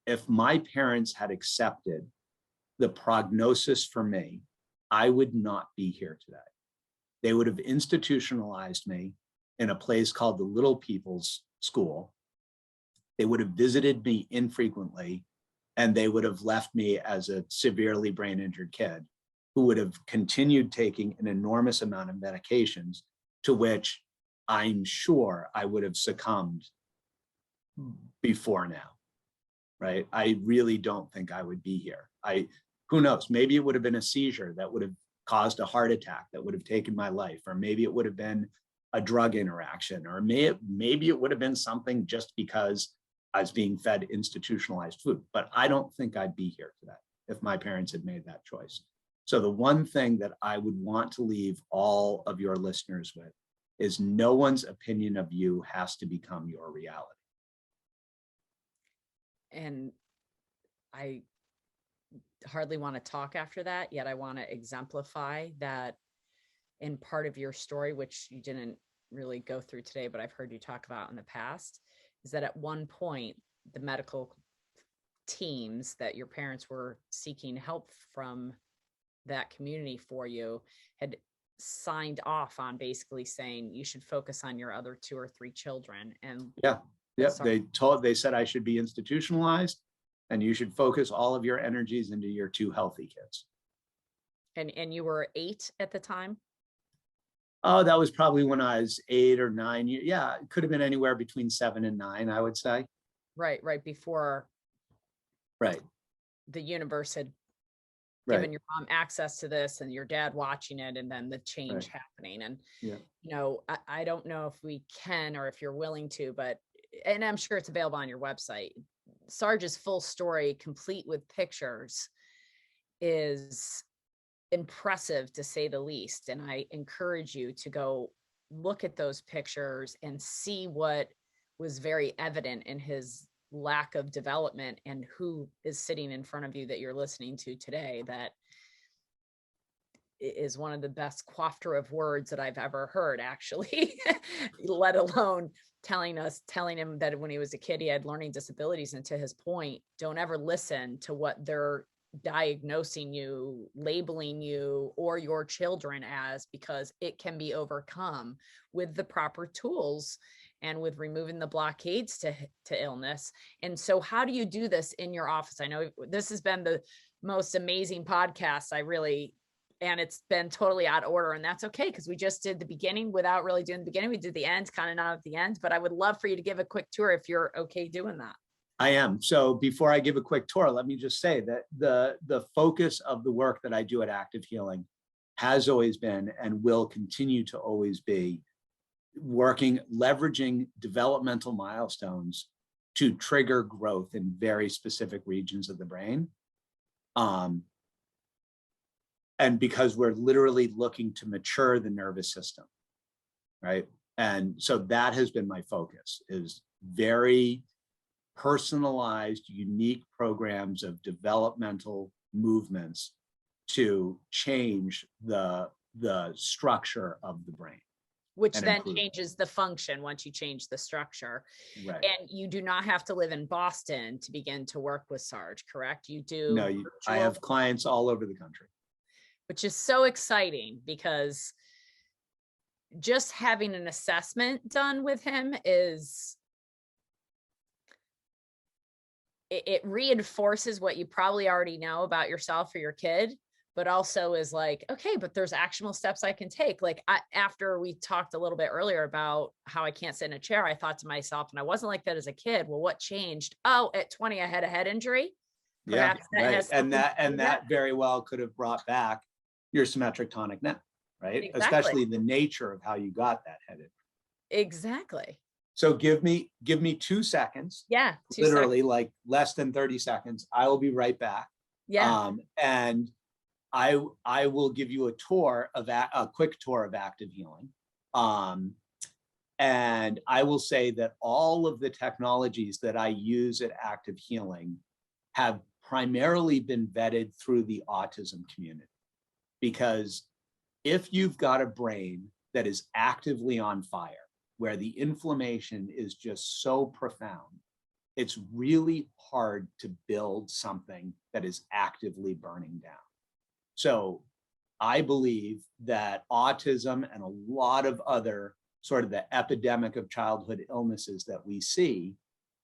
if my parents had accepted the prognosis for me, I would not be here today. They would have institutionalized me in a place called the Little People's School. They would have visited me infrequently, and they would have left me as a severely brain injured kid who would have continued taking an enormous amount of medications to which I'm sure I would have succumbed before now, right? I really don't think I would be here. Who knows, maybe it would have been a seizure that would have caused a heart attack that would have taken my life, or maybe it would have been a drug interaction, or maybe it would have been something just because I was being fed institutionalized food. But I don't think I'd be here today if my parents had made that choice. So the one thing that I would want to leave all of your listeners with is no one's opinion of you has to become your reality. And I hardly want to talk after that, yet I want to exemplify that in part of your story, which you didn't really go through today, but I've heard you talk about in the past, is that at one point, the medical teams that your parents were seeking help from, that community for you, had signed off on basically saying you should focus on your other 2 or 3 children. And yeah, they said I should be institutionalized and you should focus all of your energies into your 2 healthy kids. And you were 8 at the time? Oh, that was probably when I was 8 or 9. Yeah, it could have been anywhere between 7 and 9, I would say. Right before right the universe had given your mom access to this and your dad watching it, and then the change happening. And you know, I don't know if we can, or if you're willing to, but, and I'm sure it's available on your website, Sarge's full story, complete with pictures, is impressive to say the least. And I encourage you to go look at those pictures and see what was very evident in his lack of development, and who is sitting in front of you that you're listening to today, that is one of the best coiffure of words that I've ever heard, actually, let alone telling him that when he was a kid, he had learning disabilities. And to his point, don't ever listen to what they're diagnosing you, labeling you or your children as, because it can be overcome with the proper tools and with removing the blockades to illness. And so how do you do this in your office? I know this has been the most amazing podcast. And it's been totally out of order, and that's okay, because we just did the beginning without really doing the beginning. We did the end, kind of not at the end, but I would love for you to give a quick tour if you're okay doing that. I am. So before I give a quick tour, let me just say that the focus of the work that I do at Active Healing has always been, and will continue to always be, leveraging developmental milestones to trigger growth in very specific regions of the brain. And because we're literally looking to mature the nervous system, right? And so that has been my focus, is very personalized, unique programs of developmental movements to change the structure of the brain. Which then changes the function once you change the structure. Right. And you do not have to live in Boston to begin to work with Sarge, correct? You do. No, I have clients all over the country. Which is so exciting, because just having an assessment done with him it reinforces what you probably already know about yourself or your kid, but also is like, okay, but there's actionable steps I can take. Like after we talked a little bit earlier about how I can't sit in a chair, I thought to myself, and I wasn't like that as a kid. Well, what changed? Oh, at 20, I had a head injury. Perhaps right. And that very well could have brought back your symmetric tonic neck, right? Exactly. Especially the nature of how you got that head injury. Exactly. So give me 2 seconds. Yeah. Literally like less than 30 seconds. I will be right back. Yeah. And I will give you a quick tour of Active Healing. And I will say that all of the technologies that I use at Active Healing have primarily been vetted through the autism community. Because if you've got a brain that is actively on fire, where the inflammation is just so profound, it's really hard to build something that is actively burning down. So I believe that autism and a lot of other sort of the epidemic of childhood illnesses that we see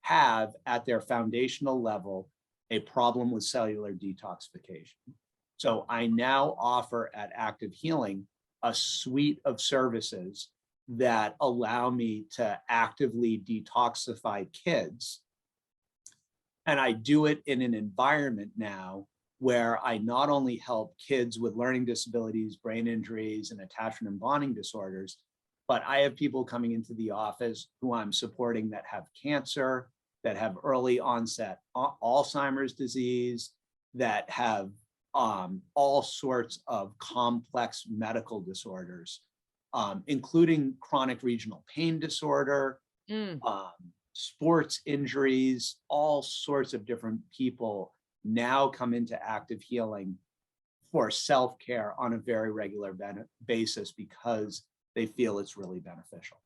have at their foundational level a problem with cellular detoxification. So I now offer at Active Healing a suite of services that allow me to actively detoxify kids. And I do it in an environment now where I not only help kids with learning disabilities, brain injuries, and attachment and bonding disorders, but I have people coming into the office who I'm supporting that have cancer, that have early onset Alzheimer's disease, that have all sorts of complex medical disorders, including chronic regional pain disorder, sports injuries. All sorts of different people now come into Active Healing for self-care on a very regular basis because they feel it's really beneficial.